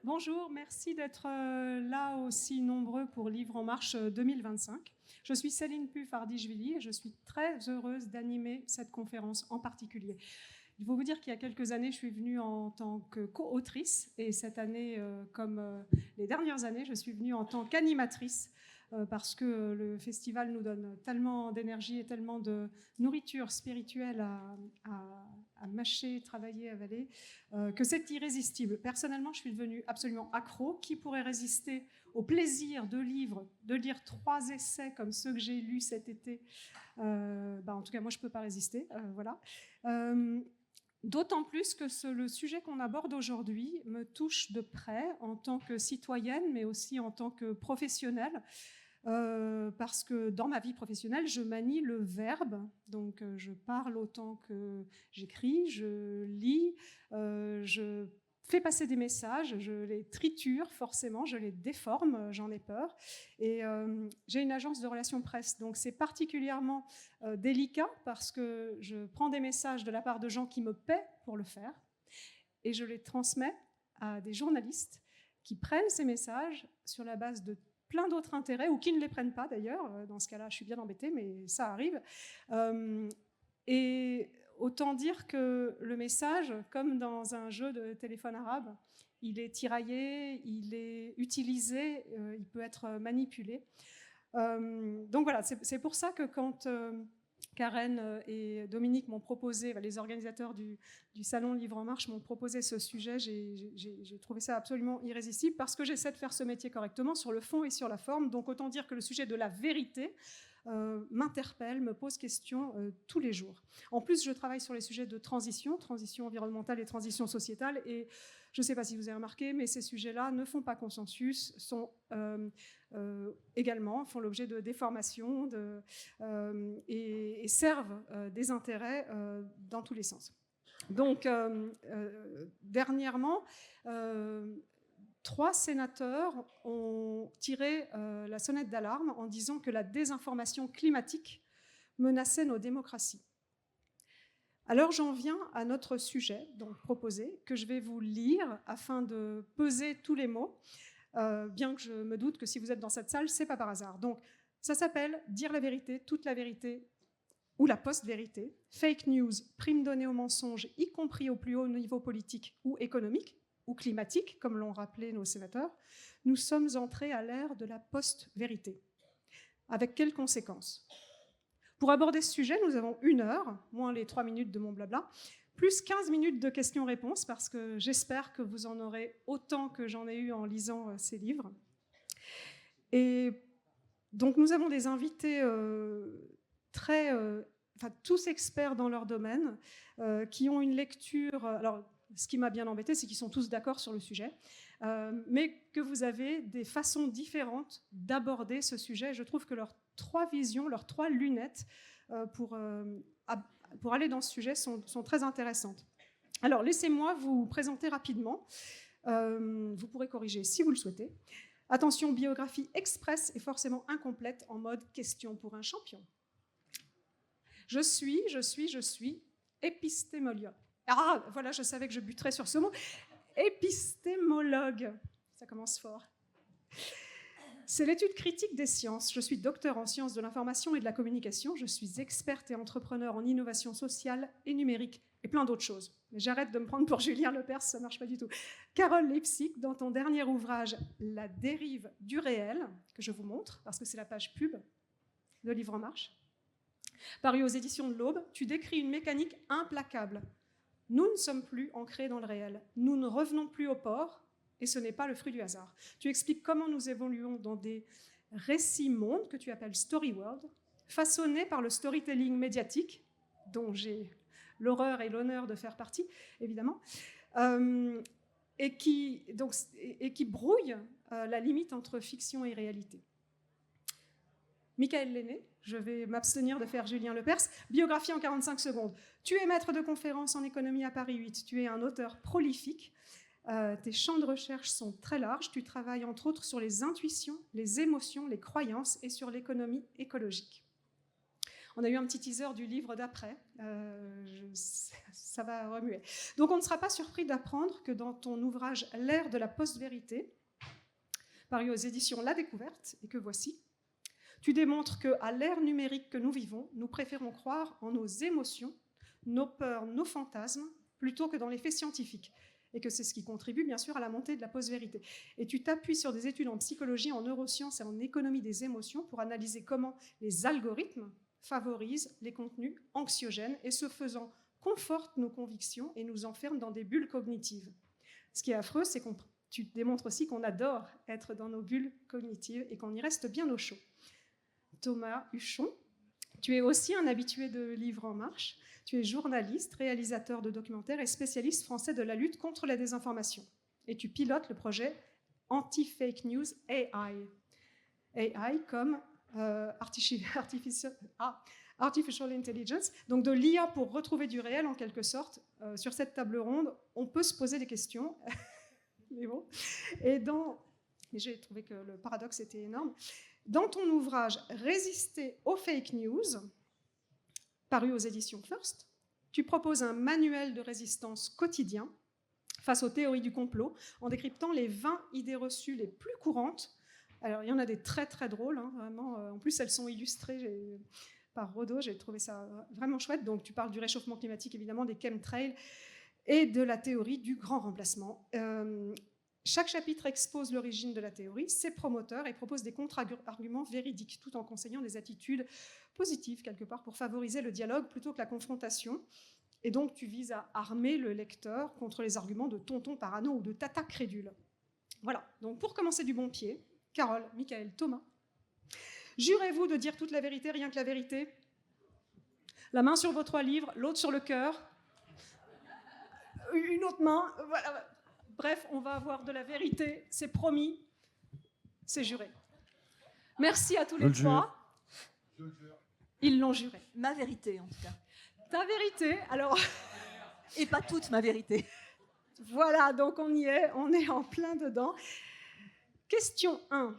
Bonjour, merci d'être là aussi nombreux pour Livre en Marche 2025. Je suis Céline Puf-Ardichvili et je suis très heureuse d'animer cette conférence en particulier. Il faut vous dire qu'il y a quelques années, je suis venue en tant que co-autrice et cette année, comme les dernières années, je suis venue en tant qu'animatrice parce que le festival nous donne tellement d'énergie et tellement de nourriture spirituelle à mâcher, travailler, avaler, que c'est irrésistible. Personnellement, je suis devenue absolument accro. Qui pourrait résister au plaisir de lire 3 essais comme ceux que j'ai lus cet été? En tout cas, moi, je ne peux pas résister. Voilà. D'autant plus que le sujet qu'on aborde aujourd'hui me touche de près en tant que citoyenne, mais aussi en tant que professionnelle, parce que dans ma vie professionnelle, je manie le verbe, donc je parle autant que j'écris, je lis, je fais passer des messages, je les triture forcément, je les déforme, j'en ai peur. Et j'ai une agence de relations presse, donc c'est particulièrement délicat parce que je prends des messages de la part de gens qui me paient pour le faire et je les transmets à des journalistes qui prennent ces messages sur la base de plein d'autres intérêts ou qui ne les prennent pas d'ailleurs. Dans ce cas-là, je suis bien embêtée, mais ça arrive. Et autant dire que le message, comme dans un jeu de téléphone arabe, il est tiraillé, il est utilisé, il peut être manipulé. Donc voilà, c'est pour ça que quand Karen et Dominique m'ont proposé, les organisateurs du Salon Livre en Marche m'ont proposé ce sujet, j'ai trouvé ça absolument irrésistible parce que j'essaie de faire ce métier correctement sur le fond et sur la forme. Donc autant dire que le sujet de la vérité m'interpelle, me pose question tous les jours. En plus, je travaille sur les sujets de transition environnementale et transition sociétale. Et je ne sais pas si vous avez remarqué, mais ces sujets-là ne font pas consensus, également font l'objet de déformations et servent des intérêts dans tous les sens. Donc, dernièrement, 3 sénateurs ont tiré la sonnette d'alarme en disant que la désinformation climatique menaçait nos démocraties. Alors j'en viens à notre sujet donc proposé, que je vais vous lire afin de peser tous les mots, bien que je me doute que si vous êtes dans cette salle, c'est pas par hasard. Donc ça s'appelle « Dire la vérité, toute la vérité » ou la post-vérité, fake news, prime donnée aux mensonges, y compris au plus haut niveau politique ou économique, ou climatique, comme l'ont rappelé nos sénateurs, nous sommes entrés à l'ère de la post-vérité. Avec quelles conséquences? Pour aborder ce sujet, nous avons 1 heure, moins les 3 minutes de mon blabla, plus 15 minutes de questions-réponses, parce que j'espère que vous en aurez autant que j'en ai eu en lisant ces livres. Et donc nous avons des invités tous experts dans leur domaine, qui ont une lecture... Alors, ce qui m'a bien embêté, c'est qu'ils sont tous d'accord sur le sujet, mais que vous avez des façons différentes d'aborder ce sujet. Je trouve que leurs 3 visions, leurs 3 lunettes pour aller dans ce sujet sont très intéressantes. Alors, laissez-moi vous présenter rapidement. Vous pourrez corriger si vous le souhaitez. Attention, biographie express et forcément incomplète en mode question pour un champion. Je suis épistémologue. Ah, voilà, je savais que je buterais sur ce mot. Épistémologue. Ça commence fort. C'est l'étude critique des sciences. Je suis docteur en sciences de l'information et de la communication. Je suis experte et entrepreneur en innovation sociale et numérique et plein d'autres choses. Mais j'arrête de me prendre pour Julien Lepers, ça ne marche pas du tout. Carole Leipzig, dans ton dernier ouvrage « La dérive du réel », que je vous montre, parce que c'est la page pub de Livre en Marche, paru aux éditions de l'Aube, tu décris une mécanique implacable. Nous ne sommes plus ancrés dans le réel. Nous ne revenons plus au port, et ce n'est pas le fruit du hasard. Tu expliques comment nous évoluons dans des récits-mondes que tu appelles story world, façonnés par le storytelling médiatique, dont j'ai l'horreur et l'honneur de faire partie, évidemment, et qui brouille la limite entre fiction et réalité. Michael Lenné, je vais m'abstenir de faire Julien Lepers. Biographie en 45 secondes. Tu es maître de conférences en économie à Paris 8. Tu es un auteur prolifique. Tes champs de recherche sont très larges. Tu travailles entre autres sur les intuitions, les émotions, les croyances et sur l'économie écologique. On a eu un petit teaser du livre d'après. Ça va remuer. Donc, on ne sera pas surpris d'apprendre que dans ton ouvrage « L'ère de la post-vérité », paru aux éditions La Découverte, et que voici, tu démontres qu'à l'ère numérique que nous vivons, nous préférons croire en nos émotions, nos peurs, nos fantasmes, plutôt que dans les faits scientifiques. Et que c'est ce qui contribue, bien sûr, à la montée de la post-vérité. Et tu t'appuies sur des études en psychologie, en neurosciences et en économie des émotions pour analyser comment les algorithmes favorisent les contenus anxiogènes et, ce faisant, confortent nos convictions et nous enferment dans des bulles cognitives. Ce qui est affreux, c'est que tu démontres aussi qu'on adore être dans nos bulles cognitives et qu'on y reste bien au chaud. Thomas Huchon, tu es aussi un habitué de Livre en Marche. Tu es journaliste, réalisateur de documentaires et spécialiste français de la lutte contre la désinformation. Et tu pilotes le projet Anti-Fake News AI. AI comme Artificial Intelligence, donc de l'IA pour retrouver du réel en quelque sorte. Sur cette table ronde, on peut se poser des questions. Mais bon. Et j'ai trouvé que le paradoxe était énorme. Dans ton ouvrage « Résister aux fake news », paru aux éditions First, tu proposes un manuel de résistance quotidien face aux théories du complot en décryptant les 20 idées reçues les plus courantes. Alors, il y en a des très, très drôles, hein, vraiment. En plus, elles sont illustrées par Rodot. J'ai trouvé ça vraiment chouette. Donc, tu parles du réchauffement climatique, évidemment, des chemtrails et de la théorie du grand remplacement. Chaque chapitre expose l'origine de la théorie, ses promoteurs et propose des contre-arguments véridiques, tout en conseillant des attitudes positives, quelque part, pour favoriser le dialogue plutôt que la confrontation. Et donc, tu vises à armer le lecteur contre les arguments de tonton parano ou de tata crédule. Voilà. Donc, pour commencer du bon pied, Carole, Michael, Thomas, jurez-vous de dire toute la vérité, rien que la vérité? La main sur vos 3 livres, l'autre sur le cœur. Une autre main, voilà. Bref, on va avoir de la vérité, c'est promis, c'est juré. Merci à tous les 3. Ils l'ont juré. Ma vérité, en tout cas. Ta vérité, alors... Et pas toute ma vérité. Voilà, donc on y est, on est en plein dedans. Question 1.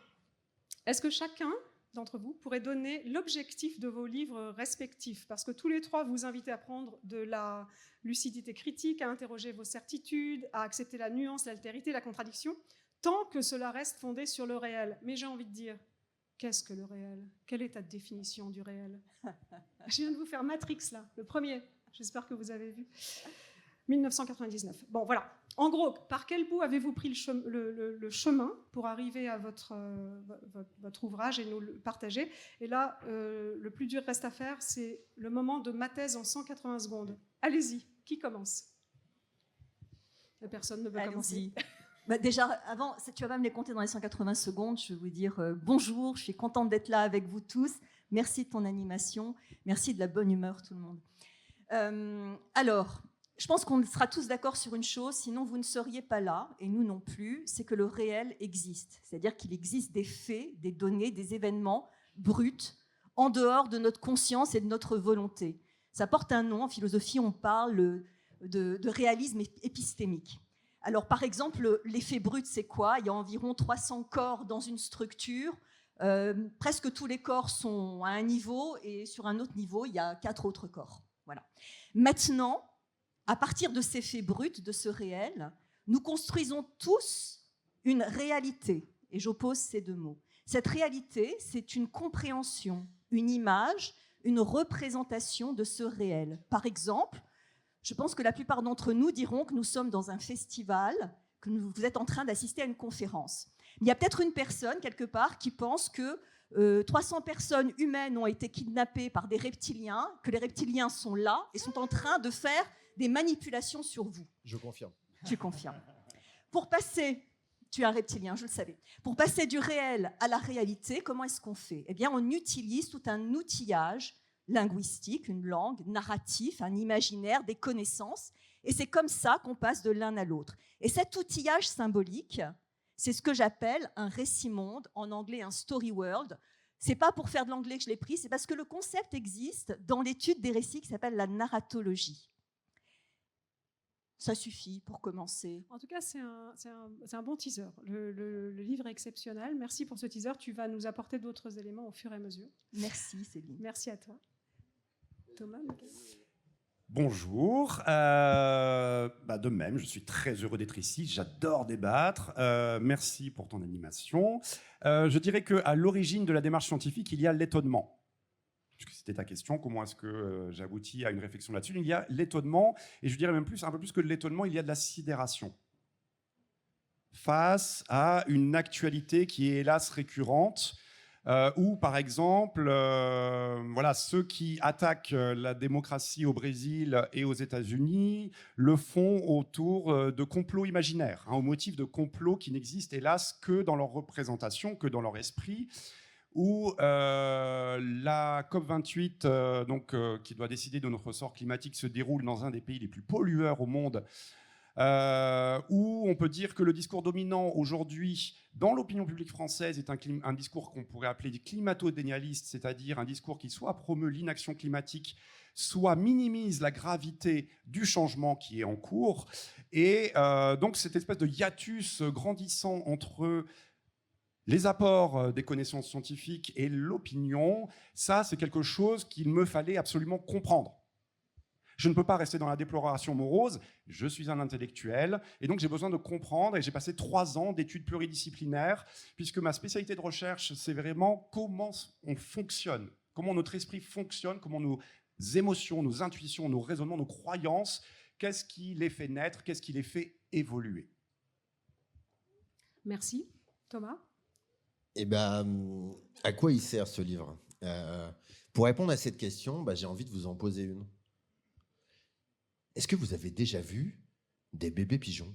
Est-ce que chacun d'entre vous pourrait donner l'objectif de vos livres respectifs? Parce que tous les 3 vous invitez à prendre de la lucidité critique, à interroger vos certitudes, à accepter la nuance, l'altérité, la contradiction, tant que cela reste fondé sur le réel. Mais j'ai envie de dire, qu'est-ce que le réel? Quelle est ta définition du réel? Je viens de vous faire Matrix, là, le premier. J'espère que vous avez vu. 1999. Bon, voilà. En gros, par quel bout avez-vous pris le chemin pour arriver à votre ouvrage et nous le partager? Et là, le plus dur reste à faire, c'est le moment de ma thèse en 180 secondes. Allez-y, qui commence? Personne ne veut commencer. Bah déjà, avant, tu vas pas me les compter dans les 180 secondes. Je vais vous dire bonjour, je suis contente d'être là avec vous tous. Merci de ton animation, merci de la bonne humeur, tout le monde. Alors, je pense qu'on sera tous d'accord sur une chose, sinon vous ne seriez pas là, et nous non plus, c'est que le réel existe. C'est-à-dire qu'il existe des faits, des données, des événements bruts, en dehors de notre conscience et de notre volonté. Ça porte un nom, en philosophie on parle de réalisme épistémique. Alors par exemple, l'effet brut c'est quoi? Il y a environ 300 corps dans une structure, presque tous les corps sont à un niveau, et sur un autre niveau, il y a 4 autres corps. Voilà. Maintenant, à partir de ces faits bruts, de ce réel, nous construisons tous une réalité. Et j'oppose ces 2 mots. Cette réalité, c'est une compréhension, une image, une représentation de ce réel. Par exemple, je pense que la plupart d'entre nous diront que nous sommes dans un festival, que vous êtes en train d'assister à une conférence. Il y a peut-être une personne, quelque part, qui pense que 300 personnes humaines ont été kidnappées par des reptiliens, que les reptiliens sont là et sont en train de faire des manipulations sur vous. Je confirme. Tu confirmes. Pour passer, tu es un reptilien, je le savais. Pour passer du réel à la réalité, comment est-ce qu'on fait? Eh bien, on utilise tout un outillage linguistique, une langue, narratif, un imaginaire, des connaissances. Et c'est comme ça qu'on passe de l'un à l'autre. Et cet outillage symbolique, c'est ce que j'appelle un récit-monde, en anglais un story world. C'est pas pour faire de l'anglais que je l'ai pris, c'est parce que le concept existe dans l'étude des récits qui s'appelle la narratologie. Ça suffit pour commencer. En tout cas, c'est un bon teaser. Le livre est exceptionnel. Merci pour ce teaser. Tu vas nous apporter d'autres éléments au fur et à mesure. Merci Céline. Merci à toi. Thomas. Bonjour. De même, je suis très heureux d'être ici. J'adore débattre. Merci pour ton animation. Je dirais qu'à l'origine de la démarche scientifique, il y a l'étonnement. Puisque c'était ta question, comment est-ce que j'aboutis à une réflexion là-dessus? Il y a l'étonnement, et je dirais même un peu plus que de l'étonnement, il y a de la sidération. Face à une actualité qui est hélas récurrente, où, par exemple, ceux qui attaquent la démocratie au Brésil et aux États-Unis le font autour de complots imaginaires, au motif de complots qui n'existent, hélas, que dans leur représentation, que dans leur esprit, où la COP28, qui doit décider de notre sort climatique, se déroule dans un des pays les plus pollueurs au monde, où on peut dire que le discours dominant aujourd'hui dans l'opinion publique française est un discours qu'on pourrait appeler climato-dénialiste, c'est-à-dire un discours qui soit promeut l'inaction climatique, soit minimise la gravité du changement qui est en cours. Et donc cette espèce de hiatus grandissant entre les apports des connaissances scientifiques et l'opinion, ça c'est quelque chose qu'il me fallait absolument comprendre. Je ne peux pas rester dans la déploration morose, je suis un intellectuel, et donc j'ai besoin de comprendre, et j'ai passé 3 ans d'études pluridisciplinaires, puisque ma spécialité de recherche, c'est vraiment comment on fonctionne, comment notre esprit fonctionne, comment nos émotions, nos intuitions, nos raisonnements, nos croyances, qu'est-ce qui les fait naître, qu'est-ce qui les fait évoluer. Merci. Thomas? Eh bien, à quoi il sert ce livre? Pour répondre à cette question, j'ai envie de vous en poser une. Est-ce que vous avez déjà vu des bébés pigeons?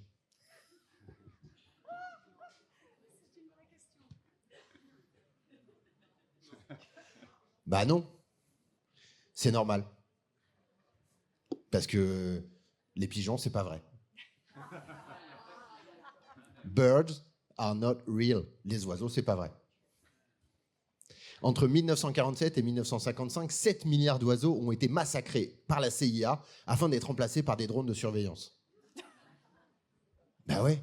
Bah non, c'est normal. Parce que les pigeons, c'est pas vrai. Birds are not real. Les oiseaux, c'est pas vrai. Entre 1947 et 1955, 7 milliards d'oiseaux ont été massacrés par la CIA afin d'être remplacés par des drones de surveillance. Bah ouais.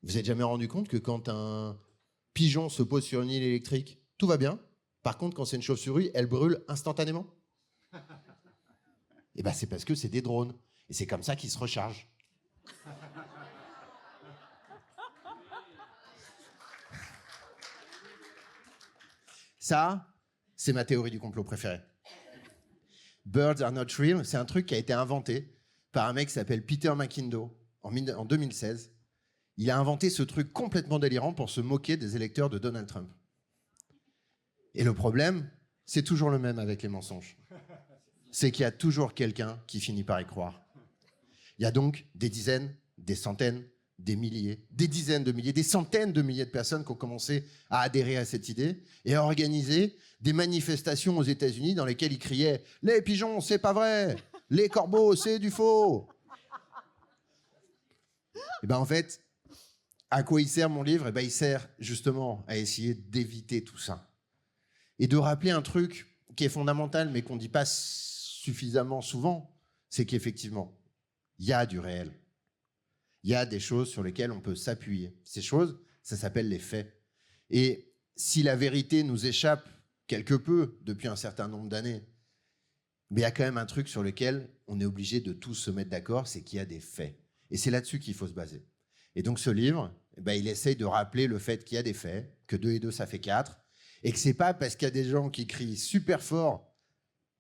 Vous êtes jamais rendu compte que quand un pigeon se pose sur une île électrique, tout va bien. Par contre, quand c'est une chauve-souris, elle brûle instantanément. Et c'est parce que c'est des drones. Et c'est comme ça qu'ils se rechargent. Ça, c'est ma théorie du complot préférée. Birds are not real, c'est un truc qui a été inventé par un mec qui s'appelle Peter McIndoe en 2016. Il a inventé ce truc complètement délirant pour se moquer des électeurs de Donald Trump. Et le problème, c'est toujours le même avec les mensonges. C'est qu'il y a toujours quelqu'un qui finit par y croire. Il y a donc des dizaines, des centaines, des milliers, des dizaines de milliers, des centaines de milliers de personnes qui ont commencé à adhérer à cette idée et à organiser des manifestations aux États-Unis dans lesquelles ils criaient « Les pigeons, c'est pas vrai! Les corbeaux, c'est du faux !» Et en fait, à quoi il sert mon livre? Il sert justement à essayer d'éviter tout ça. Et de rappeler un truc qui est fondamental mais qu'on ne dit pas suffisamment souvent, c'est qu'effectivement, il y a du réel. Il y a des choses sur lesquelles on peut s'appuyer. Ces choses, ça s'appelle les faits. Et si la vérité nous échappe quelque peu depuis un certain nombre d'années, mais il y a quand même un truc sur lequel on est obligé de tous se mettre d'accord, c'est qu'il y a des faits. Et c'est là-dessus qu'il faut se baser. Et donc ce livre, il essaye de rappeler le fait qu'il y a des faits, que 2 et 2, ça fait 4, et que c'est pas parce qu'il y a des gens qui crient super fort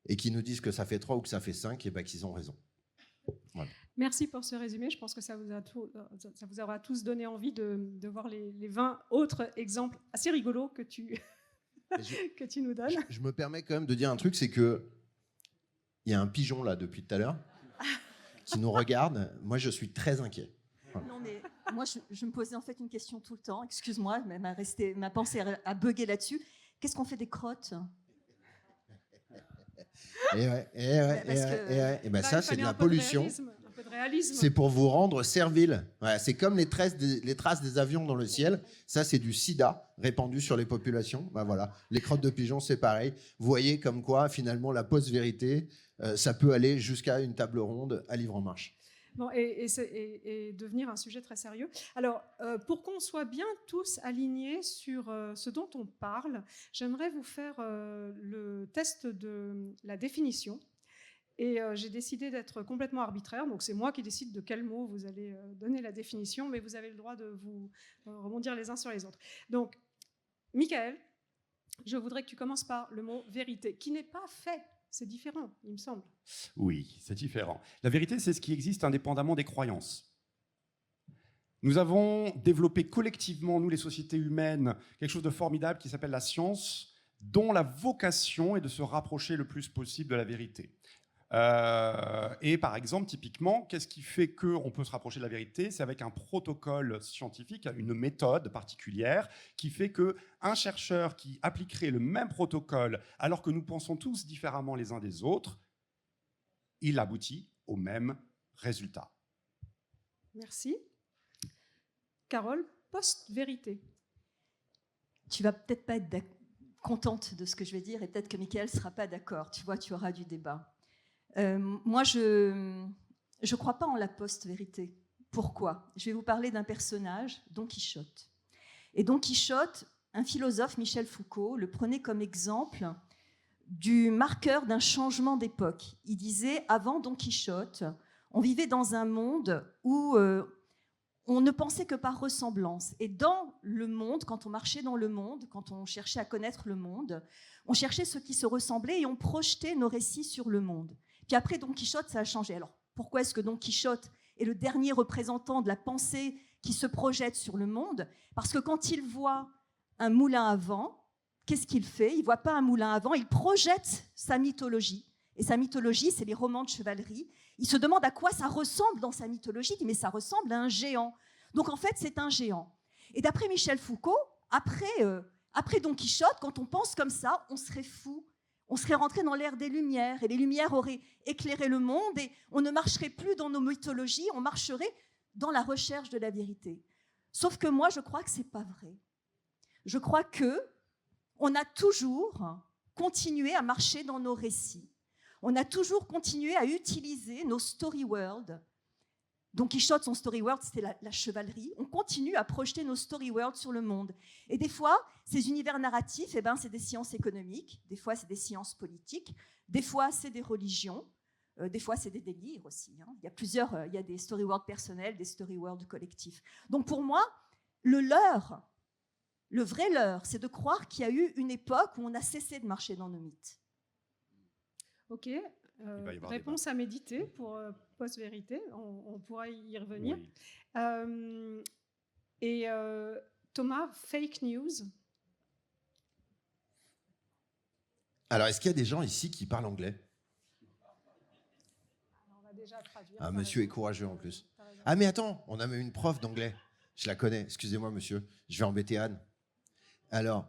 et qui nous disent que ça fait 3 ou que ça fait 5, qu'ils ont raison. Voilà. Merci pour ce résumé. Je pense que ça vous aura tous donné envie de voir les 20 autres exemples assez rigolos que tu nous donnes. Je me permets quand même de dire un truc, c'est que il y a un pigeon là depuis tout à l'heure qui nous regarde. Moi, je suis très inquiet. Voilà. Non, mais moi, je me posais en fait une question tout le temps. Excuse-moi, mais ma pensée a bugué là-dessus. Qu'est-ce qu'on fait des crottes? Ça, c'est de la pollution. C'est pour vous rendre servile. Voilà, c'est comme les traces des avions dans le ciel. Ça, c'est du sida répandu sur les populations. Voilà. Les crottes de pigeons, c'est pareil. Vous voyez comme quoi, finalement, la post-vérité, ça peut aller jusqu'à une table ronde à Livre en Marche. Bon, et devenir un sujet très sérieux. Alors, pour qu'on soit bien tous alignés sur ce dont on parle, j'aimerais vous faire le test de la définition. Et j'ai décidé d'être complètement arbitraire, donc c'est moi qui décide de quel mot vous allez donner la définition, mais vous avez le droit de vous rebondir les uns sur les autres. Donc, Michael, je voudrais que tu commences par le mot vérité, qui n'est pas fait, c'est différent, il me semble. Oui, c'est différent. La vérité, c'est ce qui existe indépendamment des croyances. Nous avons développé collectivement, nous les sociétés humaines, quelque chose de formidable qui s'appelle la science, dont la vocation est de se rapprocher le plus possible de la vérité. Et par exemple, typiquement, qu'est-ce qui fait qu'on peut se rapprocher de la vérité? C'est avec un protocole scientifique, une méthode particulière, qui fait qu'un chercheur qui appliquerait le même protocole, alors que nous pensons tous différemment les uns des autres, il aboutit au même résultat. Merci. Carole, post-vérité. Tu vas peut-être pas être contente de ce que je vais dire et peut-être que Michael ne sera pas d'accord. Tu vois, tu auras du débat. Moi, je ne crois pas en la post-vérité. Pourquoi? Je vais vous parler d'un personnage, Don Quichotte. Et Don Quichotte, un philosophe, Michel Foucault, le prenait comme exemple du marqueur d'un changement d'époque. Il disait, avant Don Quichotte, on vivait dans un monde où on ne pensait que par ressemblance. Et dans le monde, quand on marchait dans le monde, quand on cherchait à connaître le monde, on cherchait ce qui se ressemblait et on projetait nos récits sur le monde. Puis après Don Quichotte, ça a changé. Alors, pourquoi est-ce que Don Quichotte est le dernier représentant de la pensée qui se projette sur le monde? Parce que quand il voit un moulin à vent, qu'est-ce qu'il fait? Il ne voit pas un moulin à vent, il projette sa mythologie. Et sa mythologie, c'est les romans de chevalerie. Il se demande à quoi ça ressemble dans sa mythologie. Il dit, mais ça ressemble à un géant. Donc en fait, c'est un géant. Et d'après Michel Foucault, après Don Quichotte, quand on pense comme ça, on serait fou. On serait rentré dans l'ère des Lumières, et les Lumières auraient éclairé le monde, et on ne marcherait plus dans nos mythologies, on marcherait dans la recherche de la vérité. Sauf que moi, je crois que ce n'est pas vrai. Je crois qu'on a toujours continué à marcher dans nos récits. On a toujours continué à utiliser nos story worlds. Don Quichotte, son story world, c'était la chevalerie. On continue à projeter nos story worlds sur le monde. Et des fois, ces univers narratifs, c'est des sciences économiques, des fois, c'est des sciences politiques, des fois, c'est des religions, des fois, c'est des délires aussi. Il y a des story worlds personnels, des story worlds collectifs. Donc pour moi, le vrai leurre, c'est de croire qu'il y a eu une époque où on a cessé de marcher dans nos mythes. Ok. Réponse à méditer pour post-vérité, on pourra y revenir. Oui. Thomas, fake news. Alors, est-ce qu'il y a des gens ici qui parlent anglais? On va déjà traduire. Ah, monsieur est courageux en plus. Ah, mais attends, on a même une prof d'anglais. Je la connais. Excusez-moi, monsieur. Je vais embêter Anne. Alors,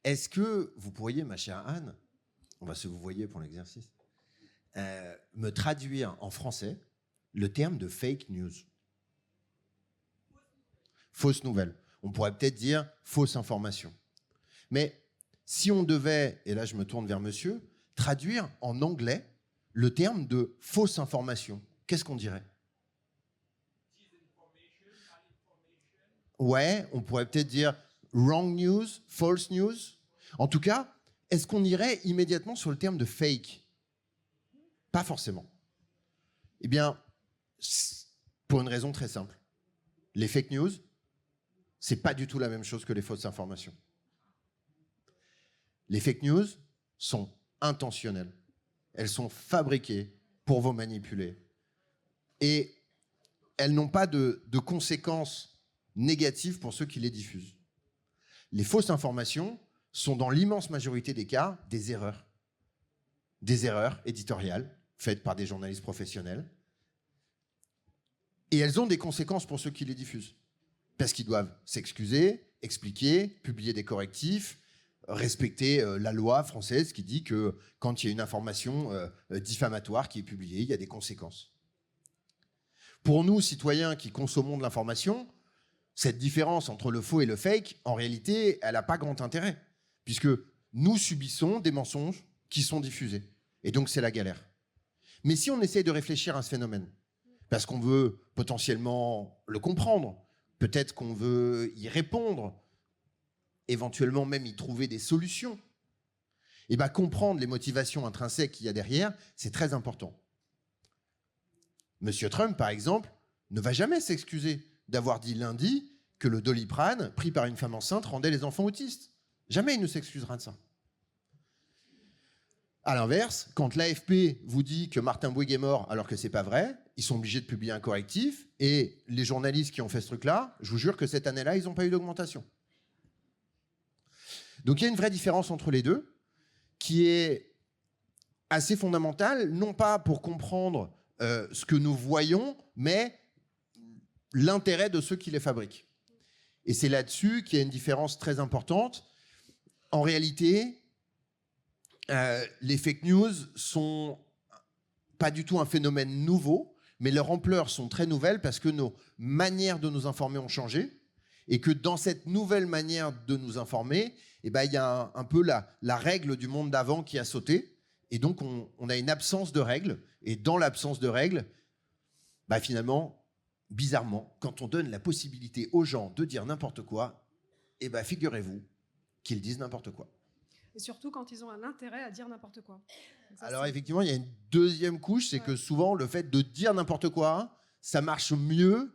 est-ce que vous pourriez, ma chère Anne, on va se vous voyez pour l'exercice, me traduire en français le terme de fake news? Fausse nouvelle. On pourrait peut-être dire fausse information. Mais si on devait, et là je me tourne vers monsieur, traduire en anglais le terme de fausse information, qu'est-ce qu'on dirait? Ouais, on pourrait peut-être dire wrong news, false news. En tout cas, est-ce qu'on irait immédiatement sur le terme de fake? Pas forcément. Eh bien, pour une raison très simple. Les fake news, c'est pas du tout la même chose que les fausses informations. Les fake news sont intentionnelles. Elles sont fabriquées pour vous manipuler. Et elles n'ont pas de conséquences négatives pour ceux qui les diffusent. Les fausses informations sont dans l'immense majorité des cas des erreurs. Des erreurs éditoriales faites par des journalistes professionnels. Et elles ont des conséquences pour ceux qui les diffusent. Parce qu'ils doivent s'excuser, expliquer, publier des correctifs, respecter la loi française qui dit que quand il y a une information diffamatoire qui est publiée, il y a des conséquences. Pour nous, citoyens qui consommons de l'information, cette différence entre le faux et le fake, en réalité, elle n'a pas grand intérêt. Puisque nous subissons des mensonges qui sont diffusés. Et donc, c'est la galère. Mais si on essaye de réfléchir à ce phénomène, parce qu'on veut potentiellement le comprendre, peut-être qu'on veut y répondre, éventuellement même y trouver des solutions, et bien comprendre les motivations intrinsèques qu'il y a derrière, c'est très important. Monsieur Trump, par exemple, ne va jamais s'excuser d'avoir dit lundi que le Doliprane, pris par une femme enceinte, rendait les enfants autistes. Jamais il ne s'excusera de ça. À l'inverse, quand l'AFP vous dit que Martin Bouygues est mort alors que c'est pas vrai, ils sont obligés de publier un correctif. Et les journalistes qui ont fait ce truc-là, je vous jure que cette année-là, ils n'ont pas eu d'augmentation. Donc il y a une vraie différence entre les deux, qui est assez fondamentale, non pas pour comprendre ce que nous voyons, mais l'intérêt de ceux qui les fabriquent. Et c'est là-dessus qu'il y a une différence très importante. En réalité, les fake news sont pas du tout un phénomène nouveau, mais leur ampleur sont très nouvelles parce que nos manières de nous informer ont changé et que dans cette nouvelle manière de nous informer, eh ben, il y a un peu la règle du monde d'avant qui a sauté. Et donc, on a une absence de règles. Et dans l'absence de règles, bah, finalement, bizarrement, quand on donne la possibilité aux gens de dire n'importe quoi, eh ben, figurez-vous qu'ils disent n'importe quoi. Et surtout quand ils ont un intérêt à dire n'importe quoi. Ça, alors effectivement, il y a une deuxième couche, c'est que souvent, le fait de dire n'importe quoi, ça marche mieux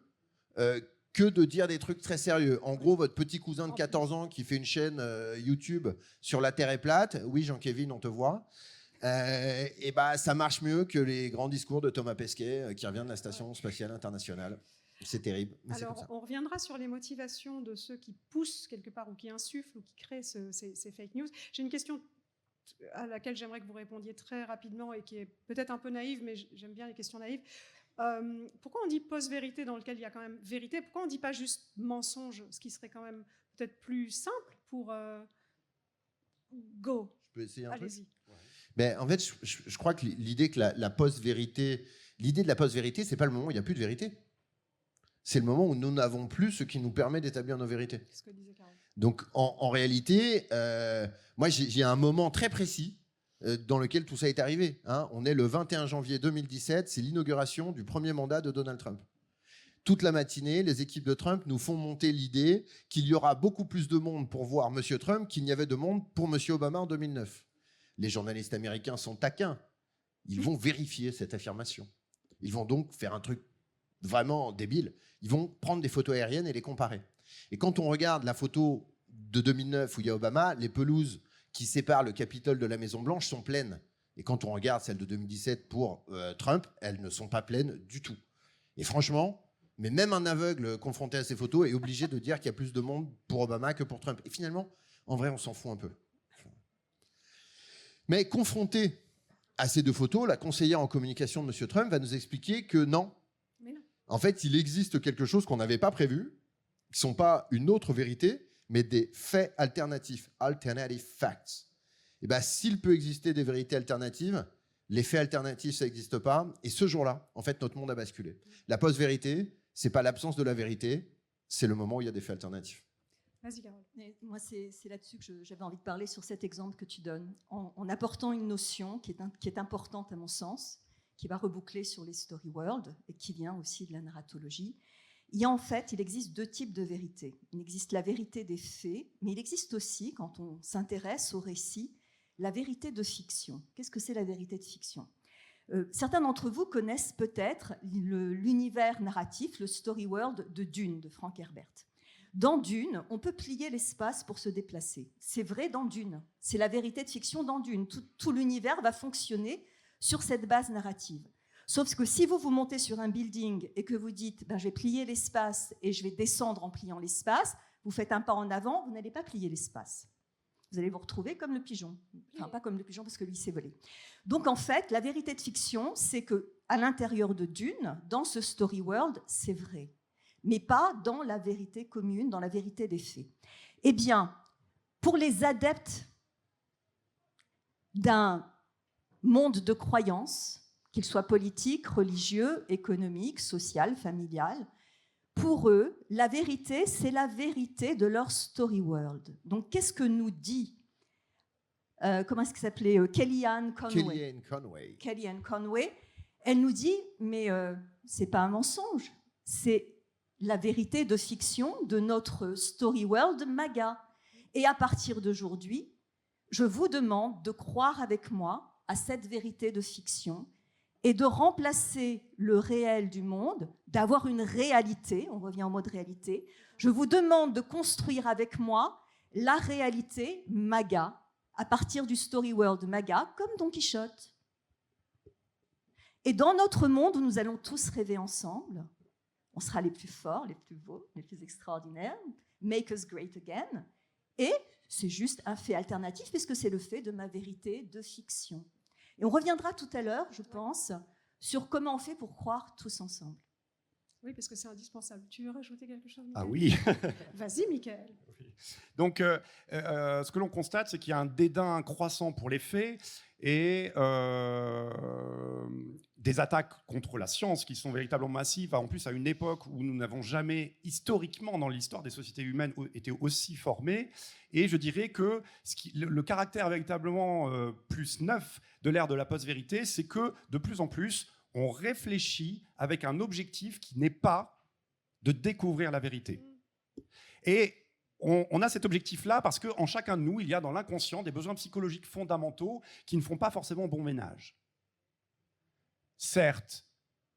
que de dire des trucs très sérieux. En gros, votre petit cousin de 14 ans qui fait une chaîne YouTube sur la Terre est plate, oui, Jean-Kévin, on te voit, et bah, ça marche mieux que les grands discours de Thomas Pesquet qui revient de la Station spatiale internationale. C'est terrible. Mais alors, comme ça. on reviendra sur les motivations de ceux qui poussent quelque part ou qui insufflent ou qui créent ces fake news. J'ai une question à laquelle j'aimerais que vous répondiez très rapidement et qui est peut-être un peu naïve, mais j'aime bien les questions naïves. Pourquoi on dit post-vérité dans lequel il y a quand même vérité? Pourquoi on ne dit pas juste mensonge, ce qui serait quand même peut-être plus simple pour go? Je peux essayer un truc. Allez-y. Ben, en fait, je crois que l'idée que la post-vérité, l'idée de la post-vérité, c'est pas le moment où il n'y a plus de vérité. C'est le moment où nous n'avons plus ce qui nous permet d'établir nos vérités. C'est ce que disait Carole. Donc, en réalité, moi, j'ai un moment très précis dans lequel tout ça est arrivé. Hein. On est le 21 janvier 2017, c'est l'inauguration du premier mandat de Donald Trump. Toute la matinée, les équipes de Trump nous font monter l'idée qu'il y aura beaucoup plus de monde pour voir M. Trump qu'il n'y avait de monde pour M. Obama en 2009. Les journalistes américains sont taquins. Ils vont vérifier cette affirmation. Ils vont donc faire un truc vraiment débile. Ils vont prendre des photos aériennes et les comparer. Et quand on regarde la photo de 2009 où il y a Obama, les pelouses qui séparent le Capitole de la Maison-Blanche sont pleines. Et quand on regarde celle de 2017 pour Trump, elles ne sont pas pleines du tout. Et franchement, mais même un aveugle confronté à ces photos est obligé de dire qu'il y a plus de monde pour Obama que pour Trump. Et finalement, en vrai, on s'en fout un peu. Mais confronté à ces deux photos, la conseillère en communication de M. Trump va nous expliquer que non. Mais non. En fait, il existe quelque chose qu'on n'avait pas prévu, qui ne sont pas une autre vérité, mais des faits alternatifs, alternative facts. Et bien, s'il peut exister des vérités alternatives, les faits alternatifs, ça n'existe pas. Et ce jour-là, en fait, notre monde a basculé. La post-vérité, ce n'est pas l'absence de la vérité, c'est le moment où il y a des faits alternatifs. Vas-y, Carole. Et moi, c'est là-dessus que j'avais envie de parler, sur cet exemple que tu donnes, en apportant une notion qui est importante à mon sens, qui va reboucler sur les story world et qui vient aussi de la narratologie. Il existe deux types de vérités. Il existe la vérité des faits, mais il existe aussi, quand on s'intéresse au récit, la vérité de fiction. Qu'est-ce que c'est la vérité de fiction ? Certains d'entre vous connaissent peut-être l'univers narratif, le story world de Dune, de Frank Herbert. Dans Dune, on peut plier l'espace pour se déplacer. C'est vrai dans Dune. C'est la vérité de fiction dans Dune. Tout l'univers va fonctionner sur cette base narrative. Sauf que si vous montez sur un building et que vous dites je vais plier l'espace et je vais descendre en pliant l'espace, vous faites un pas en avant, vous n'allez pas plier l'espace. Vous allez vous retrouver comme le pigeon. Enfin, pas comme le pigeon parce que lui s'est volé. Donc en fait, la vérité de fiction, c'est qu'à l'intérieur de Dune, dans ce story world, c'est vrai. Mais pas dans la vérité commune, dans la vérité des faits. Eh bien, pour les adeptes d'un monde de croyances, qu'il soit politique, religieux, économique, social, familial, pour eux, la vérité, c'est la vérité de leur story world. Donc, qu'est-ce que nous dit, comment est-ce qu'elle s'appelait, Kellyanne Conway. Kellyanne Conway, elle nous dit, mais c'est pas un mensonge, c'est la vérité de fiction de notre story world MAGA. Et à partir d'aujourd'hui, je vous demande de croire avec moi à cette vérité de fiction et de remplacer le réel du monde, d'avoir une réalité, on revient au mot de réalité. Je vous demande de construire avec moi la réalité MAGA, à partir du story world MAGA, comme Don Quichotte. Et dans notre monde où nous allons tous rêver ensemble, on sera les plus forts, les plus beaux, les plus extraordinaires, make us great again, et c'est juste un fait alternatif, puisque c'est le fait de ma vérité de fiction. Et on reviendra tout à l'heure, je pense, sur comment on fait pour croire tous ensemble. Oui, parce que c'est indispensable. Tu veux rajouter quelque chose, Mickaël? Ah oui. Vas-y, Mickaël. Donc, ce que l'on constate, c'est qu'il y a un dédain croissant pour les faits et des attaques contre la science qui sont véritablement massives, en plus à une époque où nous n'avons jamais, historiquement, dans l'histoire des sociétés humaines, été aussi formés. Et je dirais que le caractère véritablement plus neuf de l'ère de la post-vérité, c'est que, de plus en plus, on réfléchit avec un objectif qui n'est pas de découvrir la vérité. Et on a cet objectif-là parce qu'en chacun de nous, il y a dans l'inconscient des besoins psychologiques fondamentaux qui ne font pas forcément bon ménage. Certes,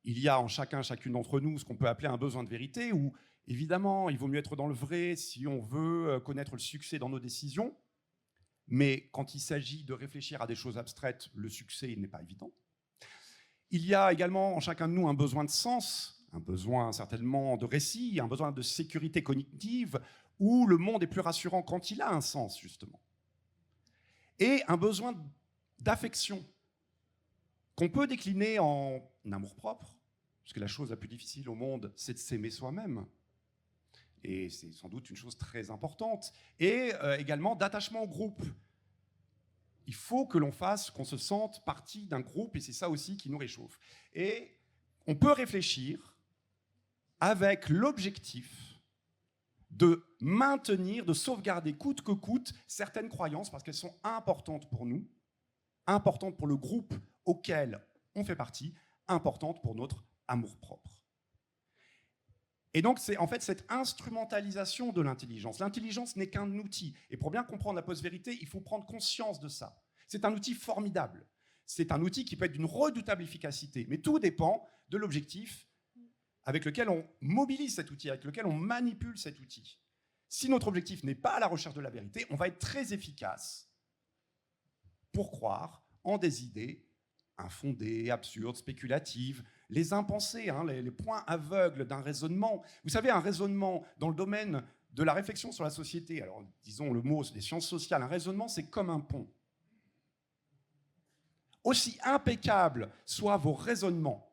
il y a en chacune d'entre nous ce qu'on peut appeler un besoin de vérité, où évidemment, il vaut mieux être dans le vrai si on veut connaître le succès dans nos décisions, mais quand il s'agit de réfléchir à des choses abstraites, le succès n'est pas évident. Il y a également en chacun de nous un besoin de sens, un besoin certainement de récit, un besoin de sécurité cognitive, où le monde est plus rassurant quand il a un sens, justement. Et un besoin d'affection, qu'on peut décliner en amour-propre, parce que la chose la plus difficile au monde, c'est de s'aimer soi-même. Et c'est sans doute une chose très importante. Et également d'attachement au groupe. Il faut que l'on fasse, qu'on se sente partie d'un groupe, et c'est ça aussi qui nous réchauffe. Et on peut réfléchir avec l'objectif de maintenir, de sauvegarder coûte que coûte certaines croyances, parce qu'elles sont importantes pour nous, importantes pour le groupe auquel on fait partie, importantes pour notre amour-propre. Et donc, c'est en fait cette instrumentalisation de l'intelligence. L'intelligence n'est qu'un outil. Et pour bien comprendre la post-vérité, il faut prendre conscience de ça. C'est un outil formidable. C'est un outil qui peut être d'une redoutable efficacité. Mais tout dépend de l'objectif avec lequel on mobilise cet outil, avec lequel on manipule cet outil. Si notre objectif n'est pas la recherche de la vérité, on va être très efficace pour croire en des idées infondées, absurdes, spéculatives, les impensés, les points aveugles d'un raisonnement. Vous savez, un raisonnement dans le domaine de la réflexion sur la société, alors disons le mot des sciences sociales, un raisonnement c'est comme un pont. Aussi impeccables soient vos raisonnements,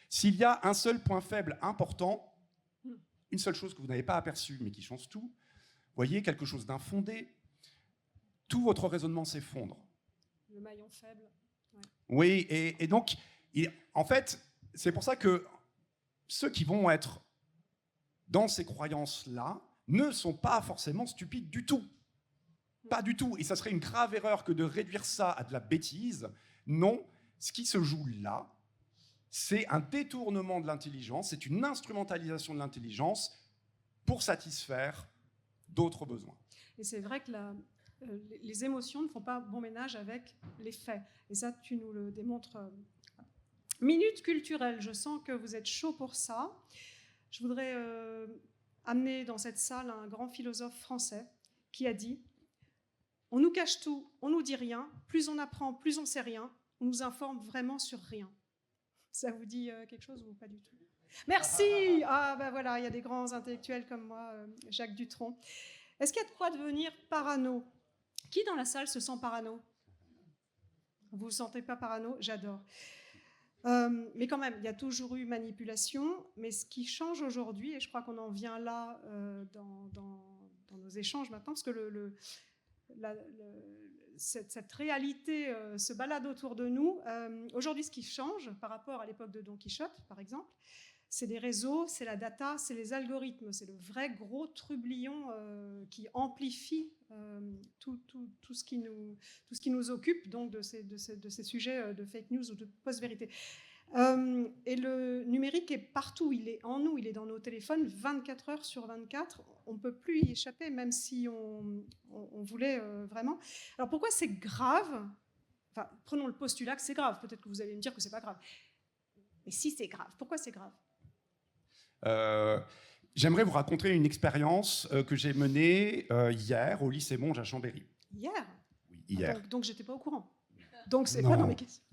s'il y a un seul point faible important, une seule chose que vous n'avez pas aperçue mais qui change tout, voyez, quelque chose d'infondé, tout votre raisonnement s'effondre. Le maillon faible. Ouais. Oui, et donc, en fait, c'est pour ça que ceux qui vont être dans ces croyances-là ne sont pas forcément stupides du tout. Pas du tout. Et ça serait une grave erreur que de réduire ça à de la bêtise. Non, ce qui se joue là, c'est un détournement de l'intelligence, c'est une instrumentalisation de l'intelligence pour satisfaire d'autres besoins. Et c'est vrai que les émotions ne font pas bon ménage avec les faits. Et ça, tu nous le démontres. Minute culturelle, je sens que vous êtes chaud pour ça. Je voudrais amener dans cette salle un grand philosophe français qui a dit « On nous cache tout, on nous dit rien, plus on apprend, plus on sait rien, on nous informe vraiment sur rien. » Ça vous dit quelque chose ou pas du tout? Merci. Ah ben voilà, il y a des grands intellectuels comme moi, Jacques Dutronc. Est-ce qu'il y a de quoi devenir parano? Qui dans la salle se sent parano? Vous ne vous sentez pas parano? J'adore. Mais quand même, il y a toujours eu manipulation. Mais ce qui change aujourd'hui, et je crois qu'on en vient là dans nos échanges maintenant, parce que cette réalité se balade autour de nous. Aujourd'hui, ce qui change par rapport à l'époque de Don Quichotte, par exemple, c'est les réseaux, c'est la data, c'est les algorithmes, c'est le vrai gros trublion qui amplifie tout ce qui nous occupe, donc de ces sujets de fake news ou de post-vérité. Et le numérique est partout, il est en nous, il est dans nos téléphones 24 heures sur 24. On ne peut plus y échapper, même si on voulait vraiment. Alors pourquoi c'est grave Enfin, prenons le postulat que c'est grave. Peut-être que vous allez me dire que c'est pas grave. Mais si c'est grave, pourquoi c'est grave? J'aimerais vous raconter une expérience que j'ai menée hier au lycée Monge à Chambéry. Hier? Oui, hier. Donc j'étais pas au courant. Donc c'est Non. pas dans mes questions.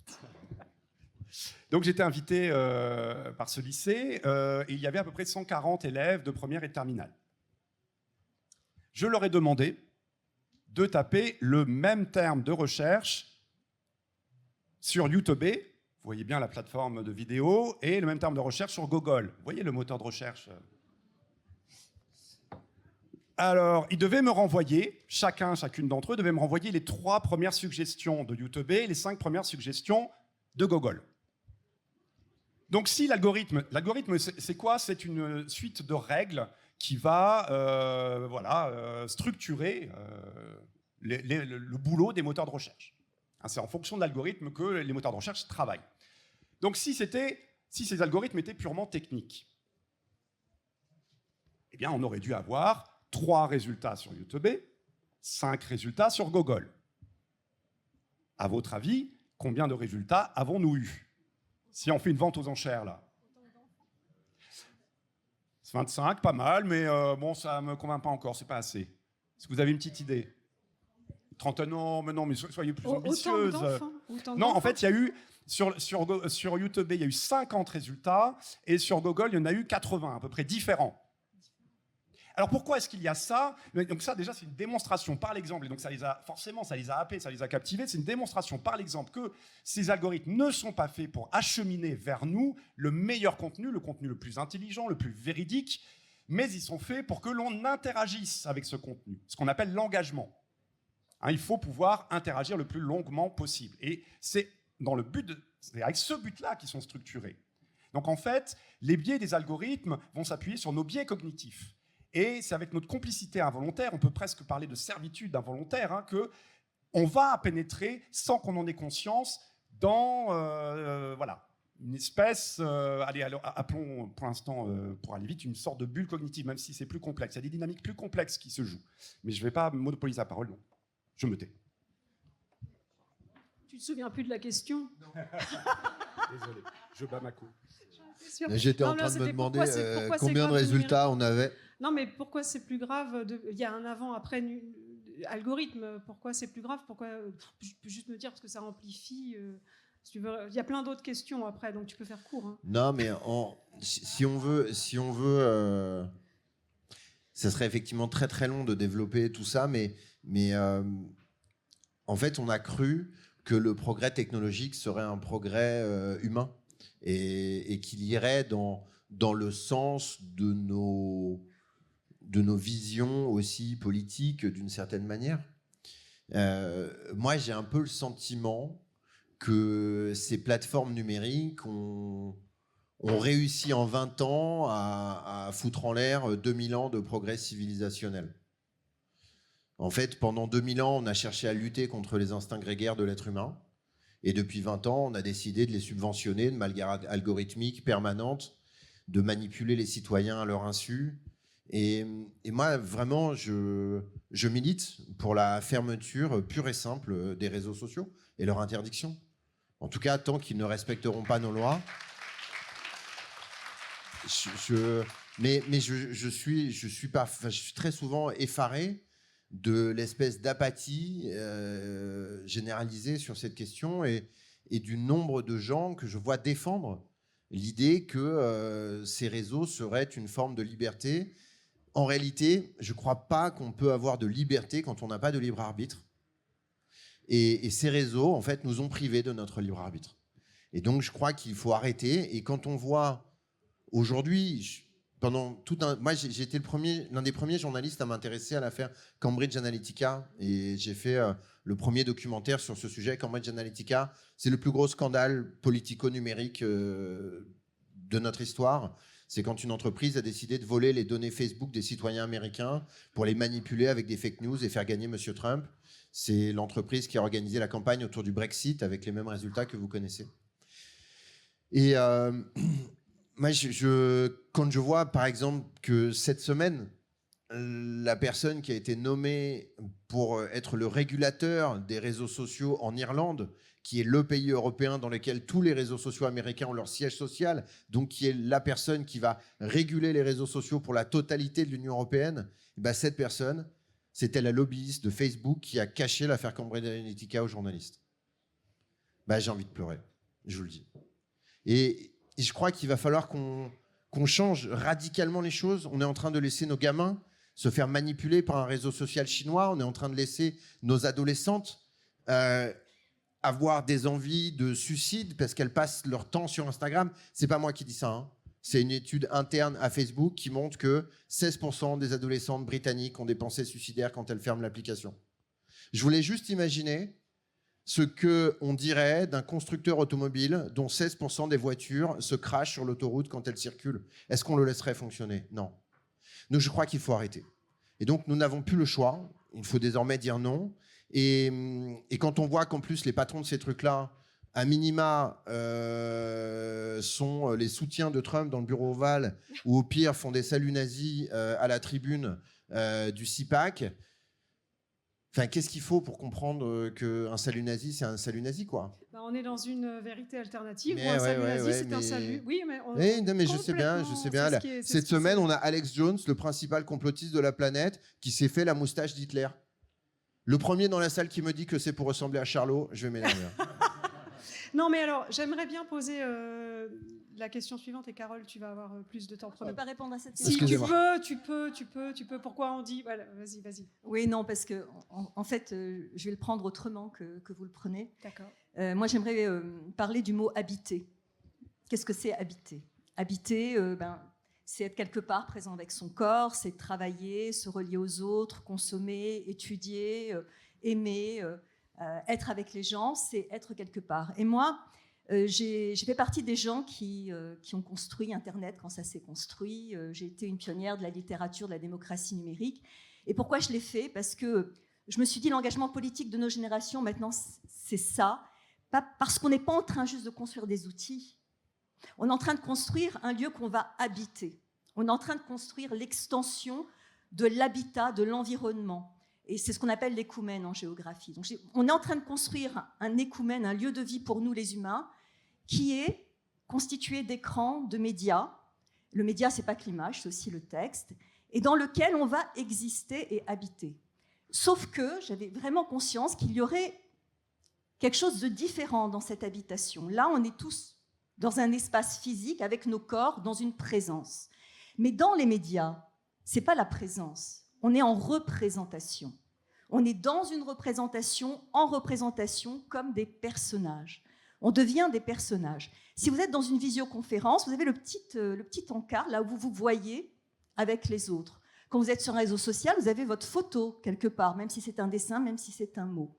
Donc j'étais invité par ce lycée et il y avait à peu près 140 élèves de première et de terminale. Je leur ai demandé de taper le même terme de recherche sur YouTube, vous voyez bien la plateforme de vidéo, et le même terme de recherche sur Google. Vous voyez le moteur de recherche? Alors, ils devaient me renvoyer, chacune d'entre eux devait me renvoyer les 3 premières suggestions de YouTube et les 5 premières suggestions de Google. Donc si l'algorithme, c'est quoi? C'est une suite de règles qui va structurer le boulot des moteurs de recherche. C'est en fonction de l'algorithme que les moteurs de recherche travaillent. Donc si ces algorithmes étaient purement techniques, eh bien on aurait dû avoir 3 résultats sur YouTube, 5 résultats sur Google. À votre avis, combien de résultats avons-nous eu? Si on fait une vente aux enchères, là. 25, pas mal, mais bon, ça ne me convainc pas encore, c'est pas assez. Est-ce que vous avez une petite idée? 30 ans, mais soyez plus ambitieuse. Non, en fait, il y a eu, sur YouTube, il y a eu 50 résultats, et sur Google, il y en a eu 80, à peu près différents. Alors pourquoi est-ce qu'il y a ça? Donc ça, déjà, c'est une démonstration par l'exemple, et donc ça les a happés, ça les a captivés. C'est une démonstration par l'exemple que ces algorithmes ne sont pas faits pour acheminer vers nous le meilleur contenu, le contenu le plus intelligent, le plus véridique, mais ils sont faits pour que l'on interagisse avec ce contenu, ce qu'on appelle l'engagement. Il faut pouvoir interagir le plus longuement possible. Et c'est avec ce but-là qu'ils sont structurés. Donc en fait, les biais des algorithmes vont s'appuyer sur nos biais cognitifs. Et c'est avec notre complicité involontaire, on peut presque parler de servitude involontaire, qu'on va pénétrer sans qu'on en ait conscience dans une espèce, appelons pour l'instant, pour aller vite, une sorte de bulle cognitive, même si c'est plus complexe. Il y a des dynamiques plus complexes qui se jouent. Mais je ne vais pas monopoliser la parole, non. Je me tais. Tu ne te souviens plus de la question? Non. Désolé, je bats ma coupe. J'étais en train de me demander combien de résultats on avait. Non, mais pourquoi c'est plus grave? Il y a un avant-après algorithme. Pourquoi c'est plus grave? Je peux juste me dire parce que ça amplifie. Si tu veux, il y a plein d'autres questions après, donc tu peux faire court. Non, mais si on veut, ça serait effectivement très très long de développer tout ça, mais en fait, on a cru que le progrès technologique serait un progrès humain et qu'il irait dans le sens de nos visions aussi politiques d'une certaine manière. Moi, j'ai un peu le sentiment que ces plateformes numériques ont réussi en 20 ans à foutre en l'air 2000 ans de progrès civilisationnel. En fait, pendant 2000 ans, on a cherché à lutter contre les instincts grégaires de l'être humain. Et depuis 20 ans, on a décidé de les subventionner de manière algorithmique, permanente, de manipuler les citoyens à leur insu. Et moi, vraiment, je milite pour la fermeture pure et simple des réseaux sociaux et leur interdiction. En tout cas, tant qu'ils ne respecteront pas nos lois. Mais je suis très souvent effaré de l'espèce d'apathie généralisée sur cette question et du nombre de gens que je vois défendre l'idée que ces réseaux seraient une forme de liberté. En réalité, je ne crois pas qu'on peut avoir de liberté quand on n'a pas de libre arbitre. Et ces réseaux, en fait, nous ont privés de notre libre arbitre. Et donc, je crois qu'il faut arrêter. Et quand on voit aujourd'hui, moi, j'ai été l'un des premiers journalistes à m'intéresser à l'affaire Cambridge Analytica. Et j'ai fait le premier documentaire sur ce sujet. Cambridge Analytica, c'est le plus gros scandale politico-numérique de notre histoire. C'est quand une entreprise a décidé de voler les données Facebook des citoyens américains pour les manipuler avec des fake news et faire gagner M. Trump. C'est l'entreprise qui a organisé la campagne autour du Brexit avec les mêmes résultats que vous connaissez. Et moi, quand je vois, par exemple, que cette semaine, la personne qui a été nommée pour être le régulateur des réseaux sociaux en Irlande, qui est le pays européen dans lequel tous les réseaux sociaux américains ont leur siège social, donc qui est la personne qui va réguler les réseaux sociaux pour la totalité de l'Union européenne, et ben cette personne, c'était la lobbyiste de Facebook qui a caché l'affaire Cambridge Analytica aux journalistes. Ben, j'ai envie de pleurer, je vous le dis. Et je crois qu'il va falloir qu'on change radicalement les choses. On est en train de laisser nos gamins se faire manipuler par un réseau social chinois. On est en train de laisser nos adolescentes avoir des envies de suicide parce qu'elles passent leur temps sur Instagram. C'est pas moi qui dis ça, hein. C'est une étude interne à Facebook qui montre que 16% des adolescentes britanniques ont des pensées suicidaires quand elles ferment l'application. Je voulais juste imaginer ce qu'on dirait d'un constructeur automobile dont 16% des voitures se crachent sur l'autoroute quand elles circulent. Est-ce qu'on le laisserait fonctionner? Non. Donc je crois qu'il faut arrêter. Et donc nous n'avons plus le choix. Il faut désormais dire non. Et quand on voit qu'en plus les patrons de ces trucs-là, à minima, sont les soutiens de Trump dans le bureau ovale, ou au pire font des saluts nazis à la tribune du CIPAC. Enfin, qu'est-ce qu'il faut pour comprendre qu'un salut nazi, c'est un salut nazi, quoi? Bah, on est dans une vérité alternative. Mais Où un salut ouais, nazi, ouais, c'est un mais- salut. Oui, mais Non, mais je sais bien. Là, cette semaine, on a Alex Jones, le principal complotiste de la planète, qui s'est fait la moustache d'Hitler. Le premier dans la salle qui me dit que c'est pour ressembler à Charlot, je vais m'énerver. Non, mais alors, j'aimerais bien poser la question suivante, et Carole, tu vas avoir plus de temps. Je ne peux pas répondre à cette Si question. tu peux. Pourquoi on dit... Voilà, vas-y. Oui, non, parce que en fait, je vais le prendre autrement que vous le prenez. D'accord. Moi, j'aimerais parler du mot habiter. Qu'est-ce que c'est habiter? Habiter, c'est être quelque part présent avec son corps, c'est travailler, se relier aux autres, consommer, étudier, aimer, être avec les gens, c'est être quelque part. Et moi, j'ai fait partie des gens qui ont construit Internet quand ça s'est construit. J'ai été une pionnière de la littérature, de la démocratie numérique. Et pourquoi je l'ai fait? Parce que je me suis dit, l'engagement politique de nos générations, maintenant, c'est ça. Pas parce qu'on n'est pas en train juste de construire des outils. On est en train de construire un lieu qu'on va habiter. On est en train de construire l'extension de l'habitat, de l'environnement. Et c'est ce qu'on appelle l'écoumène en géographie. Donc, on est en train de construire un écoumène, un lieu de vie pour nous les humains, qui est constitué d'écrans, de médias. Le média, ce n'est pas que l'image, c'est aussi le texte. Et dans lequel on va exister et habiter. Sauf que j'avais vraiment conscience qu'il y aurait quelque chose de différent dans cette habitation. Là, on est tous dans un espace physique avec nos corps, dans une présence. Mais dans les médias, ce n'est pas la présence. On est en représentation. On est dans une représentation, en représentation, comme des personnages. On devient des personnages. Si vous êtes dans une visioconférence, vous avez le petit encart, là où vous vous voyez avec les autres. Quand vous êtes sur un réseau social, vous avez votre photo quelque part, même si c'est un dessin, même si c'est un mot.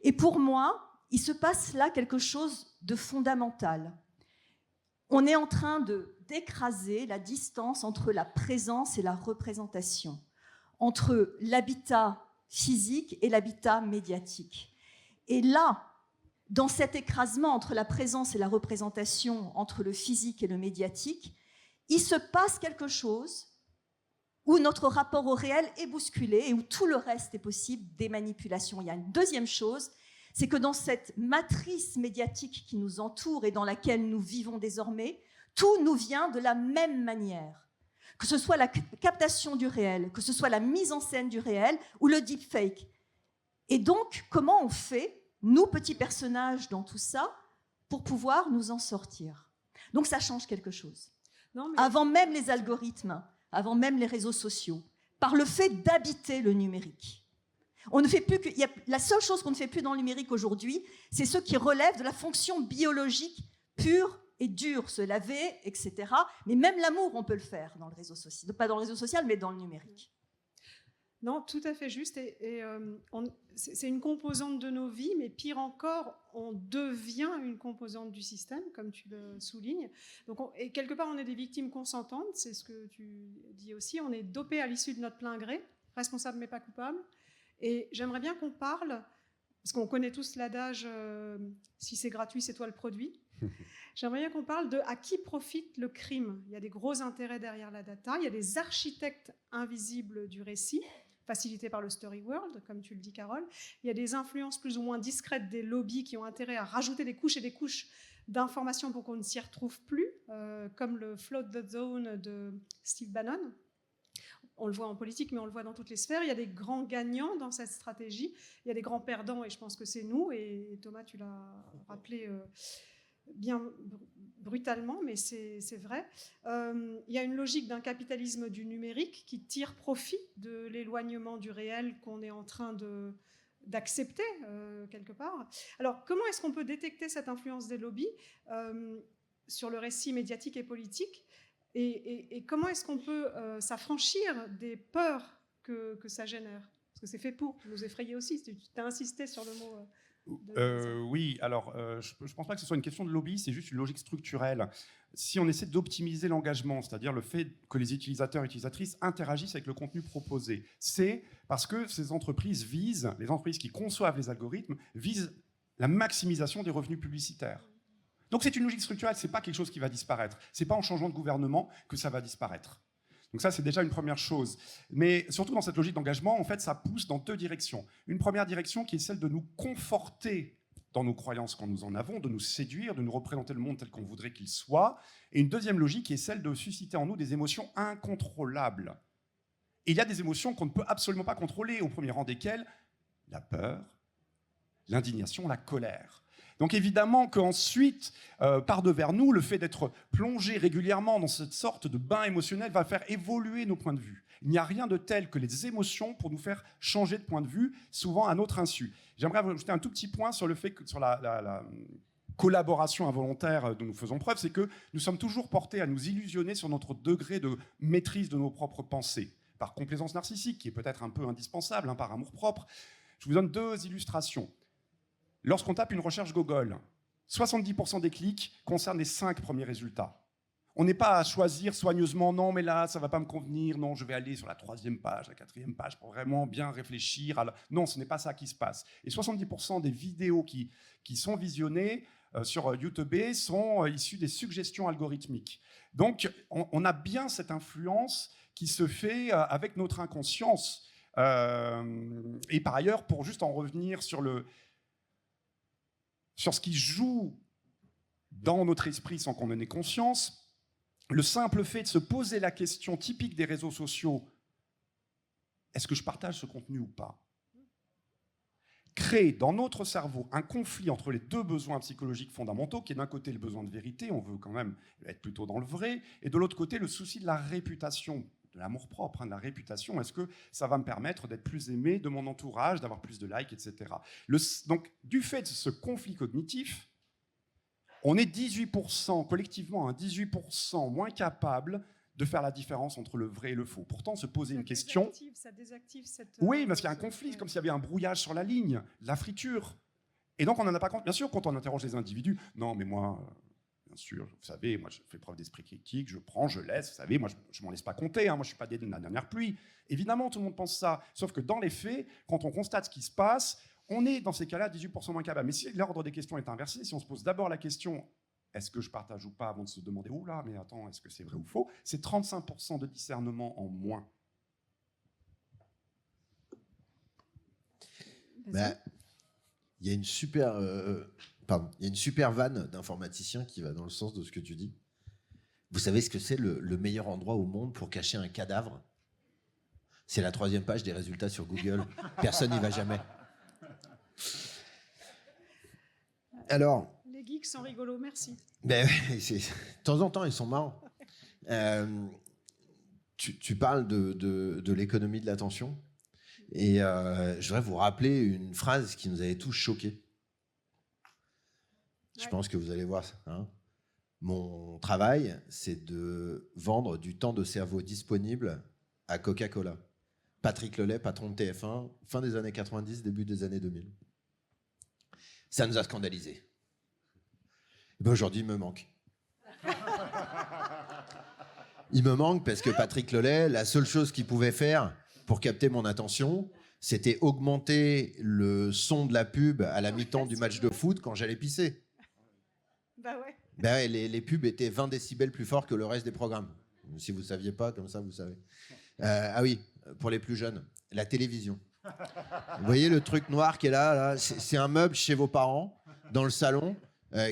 Et pour moi, il se passe là quelque chose de fondamental. On est en train d'écraser la distance entre la présence et la représentation, entre l'habitat physique et l'habitat médiatique. Et là, dans cet écrasement entre la présence et la représentation, entre le physique et le médiatique, il se passe quelque chose où notre rapport au réel est bousculé et où tout le reste est possible, des manipulations. Il y a une deuxième chose, c'est que dans cette matrice médiatique qui nous entoure et dans laquelle nous vivons désormais, tout nous vient de la même manière. Que ce soit la captation du réel, que ce soit la mise en scène du réel ou le deepfake. Et donc, comment on fait, nous, petits personnages dans tout ça, pour pouvoir nous en sortir? Donc, ça change quelque chose. Non, mais... Avant même les algorithmes, avant même les réseaux sociaux, par le fait d'habiter le numérique. On ne fait plus que, la seule chose qu'on ne fait plus dans le numérique aujourd'hui, c'est ce qui relève de la fonction biologique pure et dure, se laver, etc. Mais même l'amour, on peut le faire dans le réseau social. Pas dans le réseau social, mais dans le numérique. Non, tout à fait juste. C'est une composante de nos vies, mais pire encore, on devient une composante du système, comme tu le soulignes. Donc et quelque part, on est des victimes consentantes, c'est ce que tu dis aussi. On est dopé à l'issue de notre plein gré, responsable mais pas coupable. Et j'aimerais bien qu'on parle, parce qu'on connaît tous l'adage « si c'est gratuit, c'est toi le produit ». J'aimerais bien qu'on parle de à qui profite le crime. Il y a des gros intérêts derrière la data. Il y a des architectes invisibles du récit, facilités par le story world, comme tu le dis, Carole. Il y a des influences plus ou moins discrètes des lobbies qui ont intérêt à rajouter des couches et des couches d'informations pour qu'on ne s'y retrouve plus, comme le Flood the Zone de Steve Bannon. On le voit en politique, mais on le voit dans toutes les sphères. Il y a des grands gagnants dans cette stratégie. Il y a des grands perdants, et je pense que c'est nous. Et Thomas, tu l'as rappelé bien brutalement, mais c'est vrai. Il y a une logique d'un capitalisme du numérique qui tire profit de l'éloignement du réel qu'on est en train d'accepter quelque part. Alors, comment est-ce qu'on peut détecter cette influence des lobbies sur le récit médiatique et politique, et comment est-ce qu'on peut s'affranchir des peurs que ça génère? Parce que c'est fait pour nous effrayer aussi. Tu as insisté sur le mot... Oui, alors je ne pense pas que ce soit une question de lobby, c'est juste une logique structurelle. Si on essaie d'optimiser l'engagement, c'est-à-dire le fait que les utilisateurs et utilisatrices interagissent avec le contenu proposé, c'est parce que ces entreprises les entreprises qui conçoivent les algorithmes visent la maximisation des revenus publicitaires. Donc c'est une logique structurelle, ce n'est pas quelque chose qui va disparaître. Ce n'est pas en changeant de gouvernement que ça va disparaître. Donc ça, c'est déjà une première chose. Mais surtout dans cette logique d'engagement, en fait, ça pousse dans deux directions. Une première direction qui est celle de nous conforter dans nos croyances quand nous en avons, de nous séduire, de nous représenter le monde tel qu'on voudrait qu'il soit. Et une deuxième logique qui est celle de susciter en nous des émotions incontrôlables. Et il y a des émotions qu'on ne peut absolument pas contrôler, au premier rang desquelles la peur, l'indignation, la colère. Donc évidemment qu'ensuite, par devers nous, le fait d'être plongé régulièrement dans cette sorte de bain émotionnel va faire évoluer nos points de vue. Il n'y a rien de tel que les émotions pour nous faire changer de point de vue, souvent à notre insu. J'aimerais ajouter un tout petit point sur le fait que sur la collaboration involontaire dont nous faisons preuve, c'est que nous sommes toujours portés à nous illusionner sur notre degré de maîtrise de nos propres pensées, par complaisance narcissique, qui est peut-être un peu indispensable, par amour-propre. Je vous donne deux illustrations. Lorsqu'on tape une recherche Google, 70% des clics concernent les 5 premiers résultats. On n'est pas à choisir soigneusement, non, mais là, ça ne va pas me convenir, non, je vais aller sur la 3e page, la 4e page, pour vraiment bien réfléchir. Non, ce n'est pas ça qui se passe. Et 70% des vidéos qui sont visionnées sur YouTube sont issues des suggestions algorithmiques. Donc, on a bien cette influence qui se fait avec notre inconscience. Et par ailleurs, pour juste en revenir sur ce qui joue dans notre esprit sans qu'on en ait conscience, le simple fait de se poser la question typique des réseaux sociaux, est-ce que je partage ce contenu ou pas, crée dans notre cerveau un conflit entre les deux besoins psychologiques fondamentaux, qui est d'un côté le besoin de vérité, on veut quand même être plutôt dans le vrai, et de l'autre côté le souci de la réputation, de l'amour-propre, de la réputation. Est-ce que ça va me permettre d'être plus aimé de mon entourage, d'avoir plus de likes, etc. Donc, du fait de ce conflit cognitif, on est 18%, collectivement, 18% moins capable de faire la différence entre le vrai et le faux. Pourtant, se poser une question... Ça désactive cette... Oui, parce qu'il y a un conflit, comme s'il y avait un brouillage sur la ligne, la friture. Et donc, on n'en a pas compte. Bien sûr, quand on interroge les individus, non, mais moi... Bien sûr, vous savez, moi je fais preuve d'esprit critique, je prends, je laisse, vous savez, moi je ne m'en laisse pas compter, moi je ne suis pas de la dernière pluie. Évidemment, tout le monde pense ça, sauf que dans les faits, quand on constate ce qui se passe, on est dans ces cas-là 18% moins capable. Mais si l'ordre des questions est inversé, si on se pose d'abord la question est-ce que je partage ou pas avant de se demander oh là, mais attends, est-ce que c'est vrai ou faux, c'est 35% de discernement en moins. Bah, il y a une super... il y a une super vanne d'informaticien qui va dans le sens de ce que tu dis. Vous savez ce que c'est le meilleur endroit au monde pour cacher un cadavre? C'est la 3e page des résultats sur Google. Personne n'y va jamais. Alors... Les geeks sont rigolos, merci. Ben, de temps en temps, ils sont marrants. Tu parles de l'économie de l'attention. Et je voudrais vous rappeler une phrase qui nous avait tous choqués. Je pense que vous allez voir ça. Mon travail, c'est de vendre du temps de cerveau disponible à Coca-Cola. Patrick Lelay, patron de TF1, fin des années 90, début des années 2000. Ça nous a scandalisés. Et ben aujourd'hui, il me manque. Il me manque parce que Patrick Lelay, la seule chose qu'il pouvait faire pour capter mon attention, c'était augmenter le son de la pub à la mi-temps du match de foot quand j'allais pisser. Bah ouais. Ben ouais, les pubs étaient 20 décibels plus forts que le reste des programmes. Si vous ne saviez pas, comme ça, vous savez. Ah oui, pour les plus jeunes, la télévision. Vous voyez le truc noir qui est là c'est un meuble chez vos parents, dans le salon,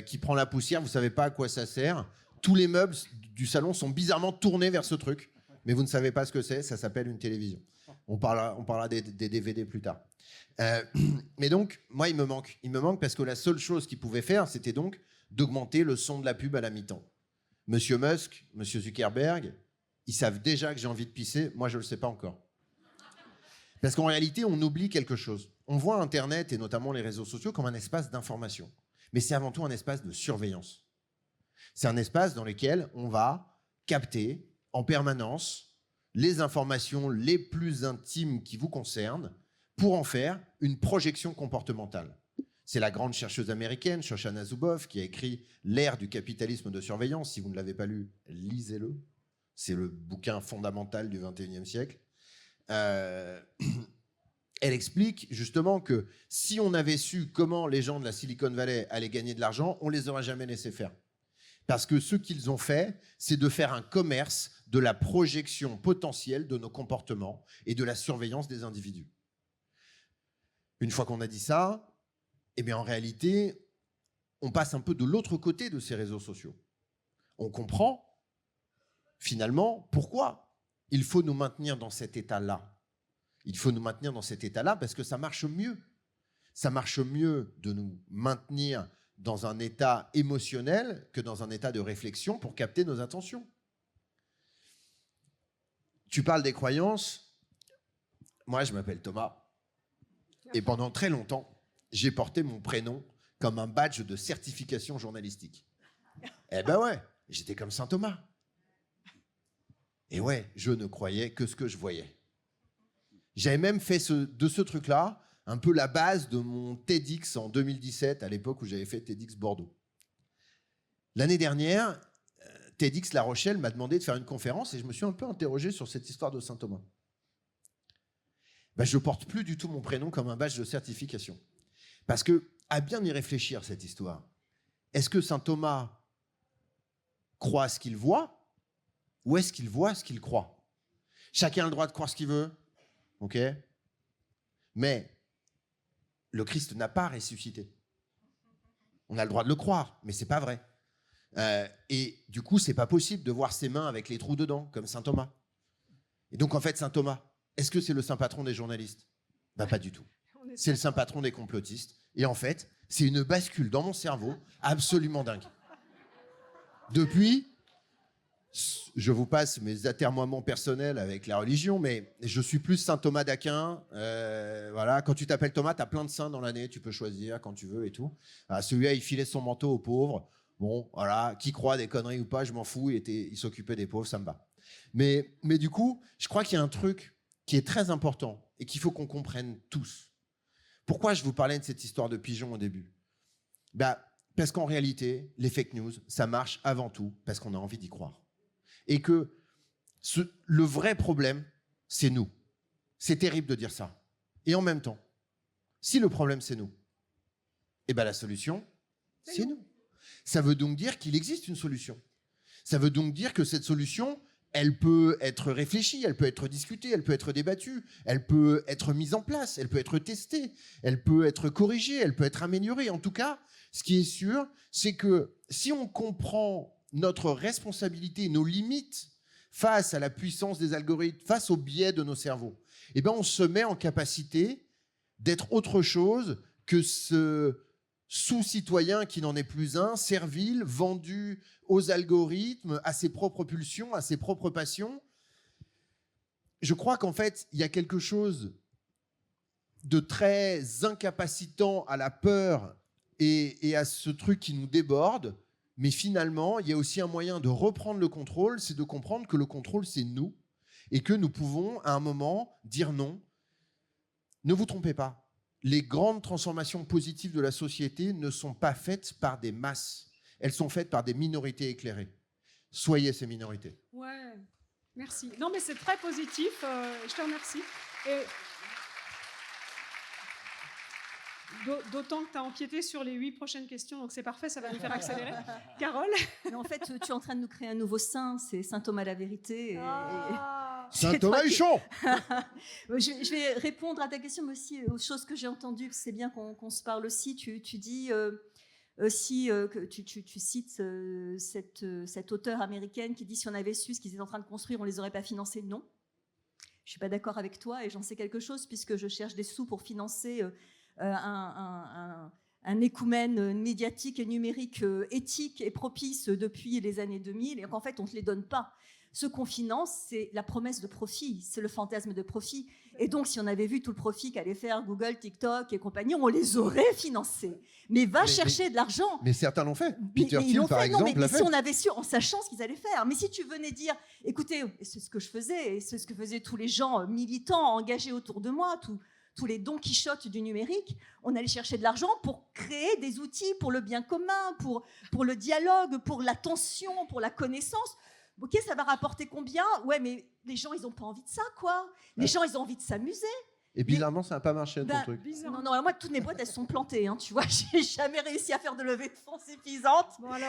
qui prend la poussière, vous ne savez pas à quoi ça sert. Tous les meubles du salon sont bizarrement tournés vers ce truc, mais vous ne savez pas ce que c'est, ça s'appelle une télévision. On parlera des DVD plus tard. Mais donc, moi, il me manque parce que la seule chose qu'il pouvait faire, c'était donc d'augmenter le son de la pub à la mi-temps. Monsieur Musk, Monsieur Zuckerberg, ils savent déjà que j'ai envie de pisser, moi je ne le sais pas encore. Parce qu'en réalité, on oublie quelque chose. On voit Internet et notamment les réseaux sociaux comme un espace d'information. Mais c'est avant tout un espace de surveillance. C'est un espace dans lequel on va capter en permanence les informations les plus intimes qui vous concernent pour en faire une projection comportementale. C'est la grande chercheuse américaine, Shoshana Zuboff, qui a écrit « L'ère du capitalisme de surveillance ». Si vous ne l'avez pas lu, lisez-le. C'est le bouquin fondamental du XXIe siècle. Elle explique justement que si on avait su comment les gens de la Silicon Valley allaient gagner de l'argent, on ne les aurait jamais laissés faire. Parce que ce qu'ils ont fait, c'est de faire un commerce de la projection potentielle de nos comportements et de la surveillance des individus. Une fois qu'on a dit ça, eh bien en réalité, on passe un peu de l'autre côté de ces réseaux sociaux. On comprend finalement pourquoi il faut nous maintenir dans cet état-là. Il faut nous maintenir dans cet état-là parce que ça marche mieux. Ça marche mieux de nous maintenir dans un état émotionnel que dans un état de réflexion pour capter nos attentions. Tu parles des croyances. Moi, je m'appelle Thomas. Et pendant très longtemps, j'ai porté mon prénom comme un badge de certification journalistique. Eh ben ouais, j'étais comme Saint Thomas. Et ouais, je ne croyais que ce que je voyais. J'avais même fait de ce truc-là un peu la base de mon TEDx en 2017, à l'époque où j'avais fait TEDx Bordeaux. L'année dernière, TEDx La Rochelle m'a demandé de faire une conférence et je me suis un peu interrogé sur cette histoire de Saint Thomas. Ben, je ne porte plus du tout mon prénom comme un badge de certification. Parce que, à bien y réfléchir, cette histoire, est-ce que Saint Thomas croit ce qu'il voit ou est-ce qu'il voit ce qu'il croit? Chacun a le droit de croire ce qu'il veut, ok? Mais le Christ n'a pas ressuscité. On a le droit de le croire, mais ce n'est pas vrai. Et du coup, ce n'est pas possible de voir ses mains avec les trous dedans, comme Saint Thomas. Et donc, en fait, Saint Thomas, est-ce que c'est le saint patron des journalistes? Ben, pas du tout. C'est le saint patron des complotistes. Et en fait, c'est une bascule dans mon cerveau absolument dingue. Depuis, je vous passe mes atermoiements personnels avec la religion, mais je suis plus saint Thomas d'Aquin. Voilà, quand tu t'appelles Thomas, tu as plein de saints dans l'année, tu peux choisir quand tu veux et tout. Celui-là, il filait son manteau aux pauvres. Bon, voilà, qui croit des conneries ou pas, je m'en fous, il s'occupait des pauvres, ça me va. Mais du coup, je crois qu'il y a un truc qui est très important et qu'il faut qu'on comprenne tous. Pourquoi je vous parlais de cette histoire de pigeon au début? Parce qu'en réalité, les fake news, ça marche avant tout parce qu'on a envie d'y croire. Et que le vrai problème, c'est nous. C'est terrible de dire ça. Et en même temps, si le problème, c'est nous, eh ben la solution, c'est nous. Ça veut donc dire qu'il existe une solution. Ça veut donc dire que cette solution, elle peut être réfléchie, elle peut être discutée, elle peut être débattue, elle peut être mise en place, elle peut être testée, elle peut être corrigée, elle peut être améliorée. En tout cas, ce qui est sûr, c'est que si on comprend notre responsabilité, nos limites face à la puissance des algorithmes, face au biais de nos cerveaux, eh ben on se met en capacité d'être autre chose que ce sous-citoyen qui n'en est plus un, servile, vendu aux algorithmes, à ses propres pulsions, à ses propres passions. Je crois qu'en fait, il y a quelque chose de très incapacitant à la peur et à ce truc qui nous déborde. Mais finalement, il y a aussi un moyen de reprendre le contrôle, c'est de comprendre que le contrôle, c'est nous et que nous pouvons, à un moment, dire non. Ne vous trompez pas. Les grandes transformations positives de la société ne sont pas faites par des masses. Elles sont faites par des minorités éclairées. Soyez ces minorités. Ouais, merci. Non, mais c'est très positif. Je te remercie. Et D'autant que tu as empiété sur les 8 prochaines questions, donc c'est parfait, ça va nous faire accélérer. Carole? Mais en fait, tu es en train de nous créer un nouveau saint, c'est saint Thomas la vérité. Saint Thomas Huchon. Je vais répondre à ta question, mais aussi aux choses que j'ai entendues. C'est bien qu'on se parle aussi. Tu dis que tu cites cette auteure américaine qui dit si on avait su ce qu'ils étaient en train de construire, on les aurait pas financés. Non, je suis pas d'accord avec toi et j'en sais quelque chose puisque je cherche des sous pour financer un écoumène médiatique et numérique éthique et propice depuis les années 2000 et qu'en fait on ne te les donne pas. Ce qu'on finance, c'est la promesse de profit, c'est le fantasme de profit. Et donc, si on avait vu tout le profit qu'allaient faire Google, TikTok et compagnie, on les aurait financés. Mais chercher de l'argent. Mais certains l'ont fait. Peter Thiel, par exemple, l'a fait. Si on avait su, en sachant ce qu'ils allaient faire. Mais si tu venais dire, écoutez, c'est ce que je faisais, et c'est ce que faisaient tous les gens militants engagés autour de moi, tous les Don Quichotte du numérique, on allait chercher de l'argent pour créer des outils pour le bien commun, pour le dialogue, pour l'attention, pour la connaissance. Ok, ça va rapporter combien? Ouais, mais les gens, ils n'ont pas envie de ça, quoi. Les gens, ils ont envie de s'amuser. Et bizarrement, ça n'a pas marché, ton truc. Non, alors moi, toutes mes boîtes, elles sont plantées. Hein, tu vois, j'ai jamais réussi à faire de levée de fonds suffisante.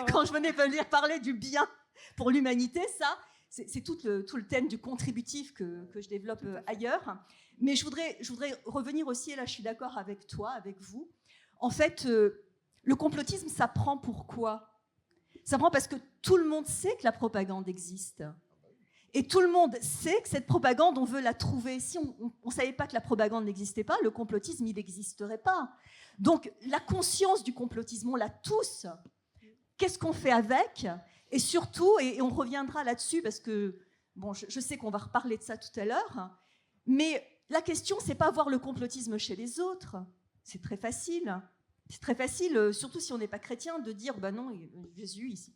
Quand je venais venir parler du bien pour l'humanité, ça, c'est tout le thème du contributif que je développe ailleurs. Mais je voudrais revenir aussi, et là, je suis d'accord avec toi, avec vous. En fait, le complotisme, ça prend pourquoi? Ça prend parce que tout le monde sait que la propagande existe. Et tout le monde sait que cette propagande, on veut la trouver. Si on ne savait pas que la propagande n'existait pas, le complotisme, il n'existerait pas. Donc, la conscience du complotisme, on l'a tous. Qu'est-ce qu'on fait avec? Et surtout, et on reviendra là-dessus, parce que bon, je sais qu'on va reparler de ça tout à l'heure, mais la question, c'est pas voir le complotisme chez les autres. C'est très facile. C'est très facile, surtout si on n'est pas chrétien, de dire bah non, Jésus ici.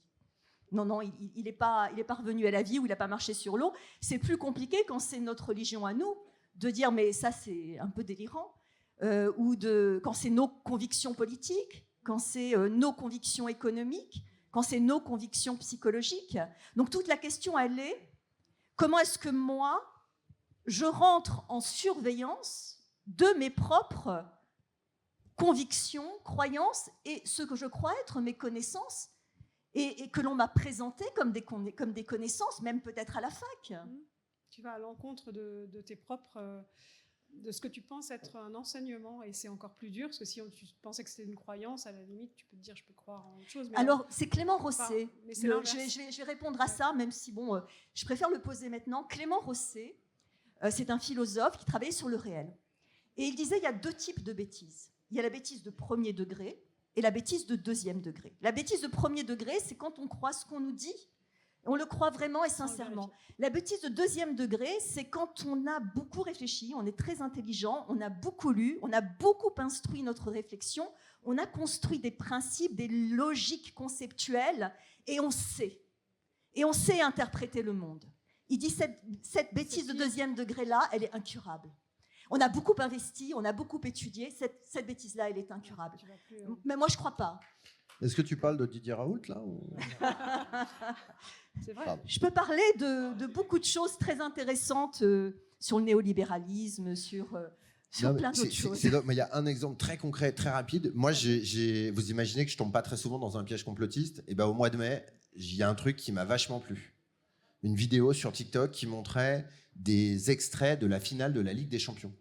Non, il n'est pas revenu à la vie ou il n'a pas marché sur l'eau. C'est plus compliqué quand c'est notre religion à nous de dire mais ça c'est un peu délirant, ou quand c'est nos convictions politiques, quand c'est nos convictions économiques, quand c'est nos convictions psychologiques. Donc toute la question elle est comment est-ce que moi je rentre en surveillance de mes propres convictions, croyances et ce que je crois être mes connaissances et que l'on m'a présenté comme des connaissances, même peut-être à la fac. Tu vas à l'encontre de tes propres, de ce que tu penses être un enseignement et c'est encore plus dur parce que si tu pensais que c'était une croyance, à la limite, tu peux te dire je peux croire en autre chose. Mais alors, c'est Clément Rosset. Je vais répondre à ça, même si bon, je préfère le poser maintenant. Clément Rosset, c'est un philosophe qui travaillait sur le réel. Et il disait il y a 2 types de bêtises. Il y a la bêtise de premier degré et la bêtise de deuxième degré. La bêtise de premier degré, c'est quand on croit ce qu'on nous dit, on le croit vraiment et sincèrement. La bêtise de deuxième degré, c'est quand on a beaucoup réfléchi, on est très intelligent, on a beaucoup lu, on a beaucoup instruit notre réflexion, on a construit des principes, des logiques conceptuelles et on sait. Et on sait interpréter le monde. Il dit cette bêtise de deuxième degré-là, elle est incurable. On a beaucoup investi, on a beaucoup étudié. Cette bêtise-là, elle est incurable. Mais moi, je ne crois pas. Est-ce que tu parles de Didier Raoult, là ou... C'est vrai. Pardon. Je peux parler de beaucoup de choses très intéressantes sur le néolibéralisme, sur plein d'autres choses. Il y a un exemple très concret, très rapide. Moi, vous imaginez que je ne tombe pas très souvent dans un piège complotiste. Et ben, au mois de mai, il y a un truc qui m'a vachement plu. Une vidéo sur TikTok qui montrait des extraits de la finale de la Ligue des Champions,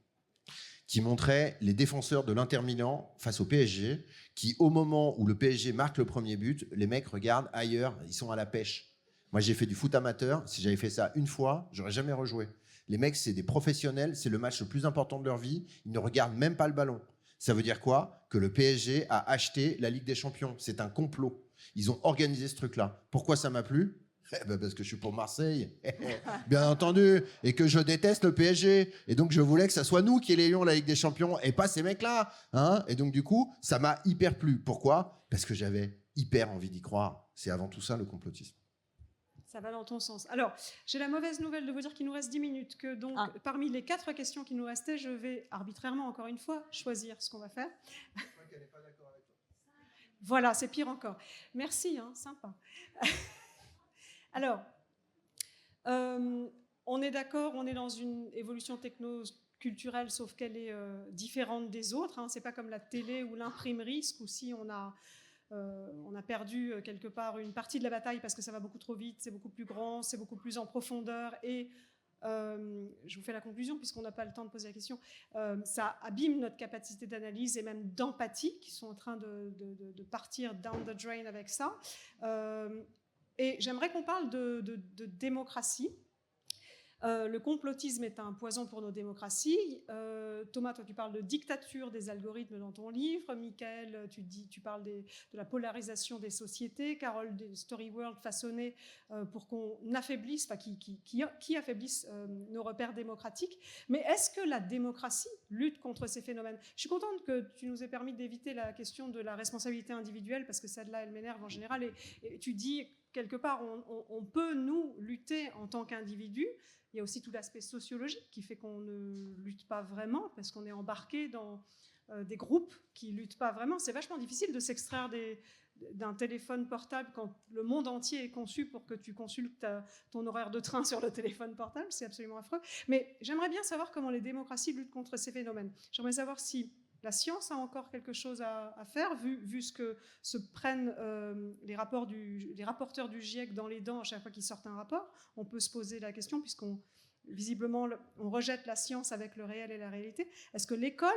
qui montrait les défenseurs de l'Inter Milan face au PSG, qui, au moment où le PSG marque le premier but, les mecs regardent ailleurs, ils sont à la pêche. Moi, j'ai fait du foot amateur. Si j'avais fait ça une fois, j'aurais jamais rejoué. Les mecs, c'est des professionnels, c'est le match le plus important de leur vie. Ils ne regardent même pas le ballon. Ça veut dire quoi? Que le PSG a acheté la Ligue des Champions. C'est un complot. Ils ont organisé ce truc-là. Pourquoi ça m'a plu? Parce que je suis pour Marseille, bien entendu, et que je déteste le PSG. Et donc, je voulais que ça soit nous qui ayons la Ligue des Champions et pas ces mecs-là. Hein, et donc, du coup, ça m'a hyper plu. Pourquoi? Parce que j'avais hyper envie d'y croire. C'est avant tout ça, le complotisme. Ça va dans ton sens. Alors, j'ai la mauvaise nouvelle de vous dire qu'il nous reste 10 minutes, que donc, parmi les 4 questions qui nous restaient, je vais arbitrairement, encore une fois, choisir ce qu'on va faire. Voilà, c'est pire encore. Merci, hein, sympa. Alors, on est d'accord, on est dans une évolution culturelle, sauf qu'elle est différente des autres. Hein. C'est pas comme la télé ou l'imprimerie, ce coup-ci on a perdu quelque part une partie de la bataille parce que ça va beaucoup trop vite, c'est beaucoup plus grand, c'est beaucoup plus en profondeur et je vous fais la conclusion puisqu'on n'a pas le temps de poser la question. Ça abîme notre capacité d'analyse et même d'empathie qui sont en train de partir down the drain avec ça. Et j'aimerais qu'on parle de démocratie. Le complotisme est un poison pour nos démocraties. Thomas, toi, tu parles de dictature des algorithmes dans ton livre. Michael, tu parles de la polarisation des sociétés. Carole, des story world façonnés pour qu'on affaiblisse, enfin, qui affaiblissent nos repères démocratiques. Mais est-ce que la démocratie lutte contre ces phénomènes? Je suis contente que tu nous aies permis d'éviter la question de la responsabilité individuelle, parce que celle-là, elle m'énerve en général. Et tu dis, quelque part, on peut, nous, lutter en tant qu'individu. Il y a aussi tout l'aspect sociologique qui fait qu'on ne lutte pas vraiment parce qu'on est embarqué dans des groupes qui ne luttent pas vraiment. C'est vachement difficile de s'extraire d'un téléphone portable quand le monde entier est conçu pour que tu consultes ton horaire de train sur le téléphone portable. C'est absolument affreux. Mais j'aimerais bien savoir comment les démocraties luttent contre ces phénomènes. J'aimerais savoir si la science a encore quelque chose à faire, vu ce que se prennent les rapporteurs du GIEC dans les dents à chaque fois qu'ils sortent un rapport. On peut se poser la question, visiblement, on rejette la science avec le réel et la réalité. Est-ce que l'école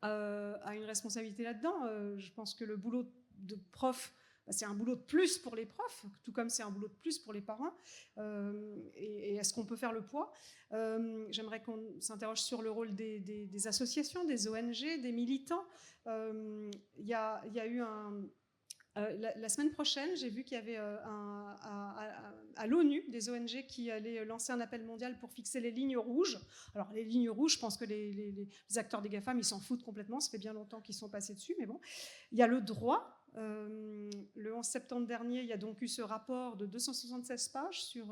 a une responsabilité là-dedans? Je pense que le boulot de prof, c'est un boulot de plus pour les profs, tout comme c'est un boulot de plus pour les parents. Et est-ce qu'on peut faire le poids? J'aimerais qu'on s'interroge sur le rôle des associations, des ONG, des militants. Il y a eu la semaine prochaine, j'ai vu qu'il y avait à l'ONU des ONG qui allaient lancer un appel mondial pour fixer les lignes rouges. Alors les lignes rouges, je pense que les acteurs des GAFAM, ils s'en foutent complètement, ça fait bien longtemps qu'ils sont passés dessus, mais bon. Il y a le droit. Le 11 septembre dernier, il y a donc eu ce rapport de 276 pages sur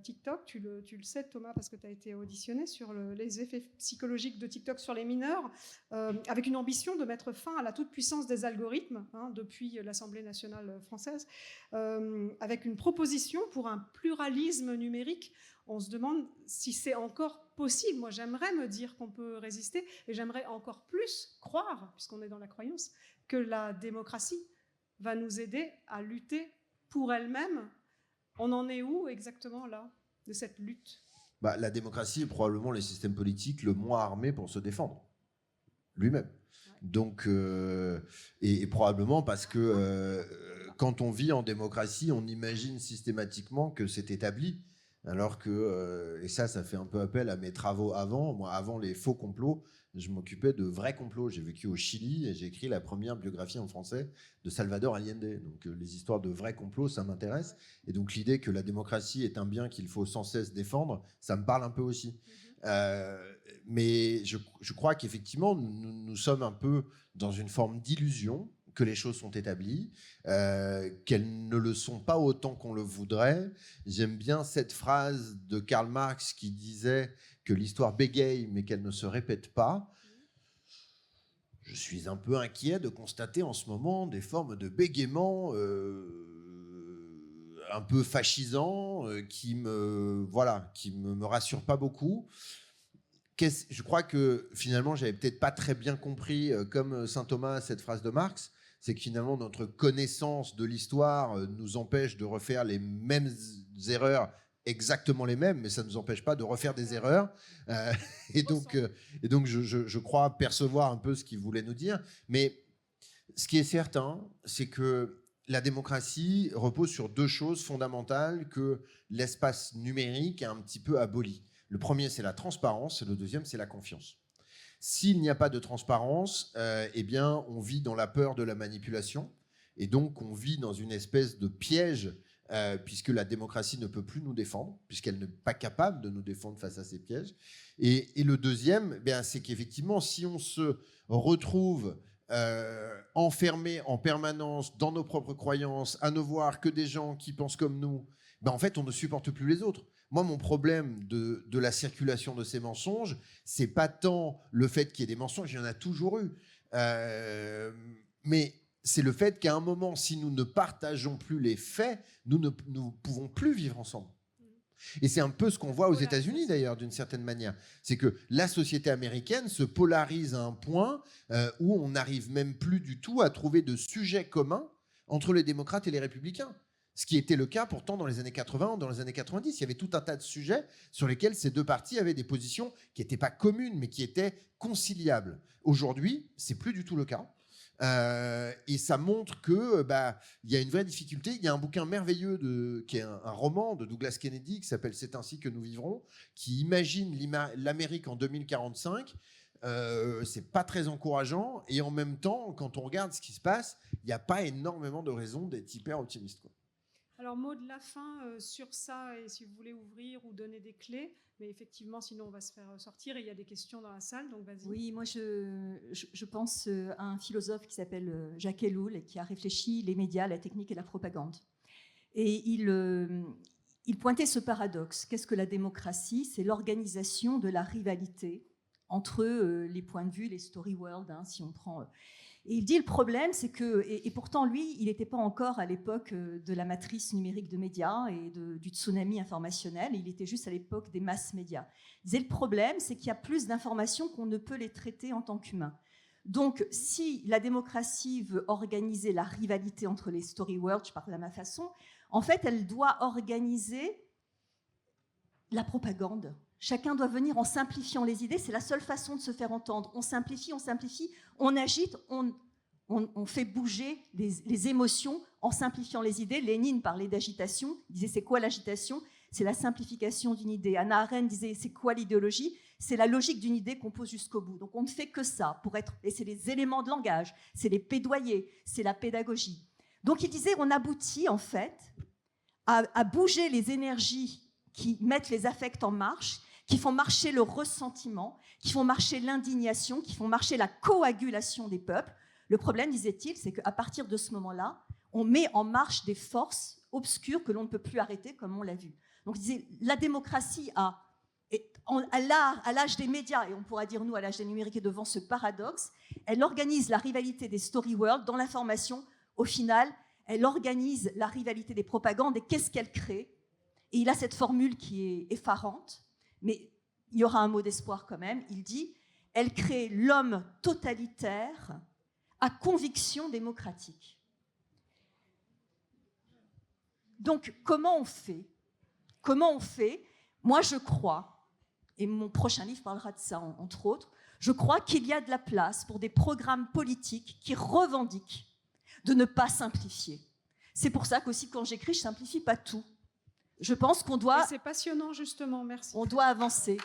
TikTok. Tu le sais, Thomas, parce que tu as été auditionné sur les effets psychologiques de TikTok sur les mineurs, avec une ambition de mettre fin à la toute-puissance des algorithmes, depuis l'Assemblée nationale française, avec une proposition pour un pluralisme numérique. On se demande si c'est encore possible. Moi, j'aimerais me dire qu'on peut résister, et j'aimerais encore plus croire, puisqu'on est dans la croyance, que la démocratie va nous aider à lutter pour elle-même. On en est où exactement là, de cette lutte? La démocratie est probablement le système politique le moins armé pour se défendre lui-même. Ouais. Donc, et probablement parce que quand on vit en démocratie, on imagine systématiquement que c'est établi. Alors que, et ça fait un peu appel à mes travaux avant. Moi, avant les faux complots, je m'occupais de vrais complots. J'ai vécu au Chili et j'ai écrit la première biographie en français de Salvador Allende. Donc les histoires de vrais complots, ça m'intéresse. Et donc l'idée que la démocratie est un bien qu'il faut sans cesse défendre, ça me parle un peu aussi. Mais je crois qu'effectivement, nous sommes un peu dans une forme d'illusion que les choses sont établies, qu'elles ne le sont pas autant qu'on le voudrait. J'aime bien cette phrase de Karl Marx qui disait que l'histoire bégaye mais qu'elle ne se répète pas. Je suis un peu inquiet de constater en ce moment des formes de bégaiement un peu fascisants qui me rassurent pas beaucoup. Je crois que finalement, j'avais peut-être pas très bien compris, comme saint Thomas, cette phrase de Marx. C'est que finalement, notre connaissance de l'histoire nous empêche de refaire les mêmes erreurs, exactement les mêmes, mais ça ne nous empêche pas de refaire des erreurs. Et donc, je crois percevoir un peu ce qu'il voulait nous dire. Mais ce qui est certain, c'est que la démocratie repose sur deux choses fondamentales que l'espace numérique a un petit peu aboli. Le premier, c'est la transparence, et le deuxième, c'est la confiance. S'il n'y a pas de transparence, eh bien, on vit dans la peur de la manipulation, et donc on vit dans une espèce de piège, puisque la démocratie ne peut plus nous défendre, puisqu'elle n'est pas capable de nous défendre face à ces pièges. Et le deuxième, c'est qu'effectivement, si on se retrouve enfermé en permanence dans nos propres croyances, à ne voir que des gens qui pensent comme nous, en fait, on ne supporte plus les autres. Moi, mon problème de la circulation de ces mensonges, c'est pas tant le fait qu'il y ait des mensonges, il y en a toujours eu, mais c'est le fait qu'à un moment, si nous ne partageons plus les faits, nous ne pouvons plus vivre ensemble. Et c'est un peu ce qu'on voit aux États-Unis d'ailleurs, d'une certaine manière. C'est que la société américaine se polarise à un point où on n'arrive même plus du tout à trouver de sujet commun entre les démocrates et les républicains. Ce qui était le cas pourtant dans les années 80, dans les années 90. Il y avait tout un tas de sujets sur lesquels ces deux partis avaient des positions qui n'étaient pas communes, mais qui étaient conciliables. Aujourd'hui, c'est plus du tout le cas. Et ça montre que il y a une vraie difficulté. Il y a un bouquin merveilleux qui est un roman de Douglas Kennedy qui s'appelle C'est ainsi que nous vivrons, qui imagine l'Amérique en 2045. C'est pas très encourageant, et en même temps, quand on regarde ce qui se passe, il n'y a pas énormément de raisons d'être hyper optimiste, quoi. Alors, mot de la fin sur ça, et si vous voulez ouvrir ou donner des clés, mais effectivement, sinon on va se faire sortir, et il y a des questions dans la salle, donc vas-y. Oui, moi je pense à un philosophe qui s'appelle Jacques Ellul et qui a réfléchi les médias, la technique et la propagande. Et il pointait ce paradoxe. Qu'est-ce que la démocratie? C'est l'organisation de la rivalité entre les points de vue, les story world, si on prend... Et il dit le problème, c'est que, et pourtant lui, il n'était pas encore à l'époque de la matrice numérique de médias et du tsunami informationnel, il était juste à l'époque des masses médias. Il disait le problème, c'est qu'il y a plus d'informations qu'on ne peut les traiter en tant qu'humains. Donc, si la démocratie veut organiser la rivalité entre les story worlds, je parle à ma façon, en fait, elle doit organiser la propagande. Chacun doit venir en simplifiant les idées, c'est la seule façon de se faire entendre. On simplifie, on agite, on fait bouger les émotions en simplifiant les idées. Lénine parlait d'agitation, il disait c'est quoi l'agitation? C'est la simplification d'une idée. Hannah Arendt disait c'est quoi l'idéologie? C'est la logique d'une idée qu'on pose jusqu'au bout. Donc on ne fait que ça, et c'est les éléments de langage, c'est les plaidoyers, c'est la pédagogie. Donc il disait on aboutit en fait à bouger les énergies qui mettent les affects en marche, qui font marcher le ressentiment, qui font marcher l'indignation, qui font marcher la coagulation des peuples. Le problème, disait-il, c'est qu'à partir de ce moment-là, on met en marche des forces obscures que l'on ne peut plus arrêter, comme on l'a vu. Donc, il disait, la démocratie à l'âge des médias, et on pourra dire, nous, à l'âge des numériques, et devant ce paradoxe, elle organise la rivalité des story world dans l'information. Au final, elle organise la rivalité des propagandes, et qu'est-ce qu'elle crée? Et il a cette formule qui est effarante, mais il y aura un mot d'espoir quand même. Il dit « Elle crée l'homme totalitaire à conviction démocratique ». Donc, comment on fait? Moi, je crois, et mon prochain livre parlera de ça, entre autres, je crois qu'il y a de la place pour des programmes politiques qui revendiquent de ne pas simplifier. C'est pour ça qu'aussi, quand j'écris, je ne simplifie pas tout. Je pense qu'on doit... C'est passionnant, justement, merci. On doit avancer.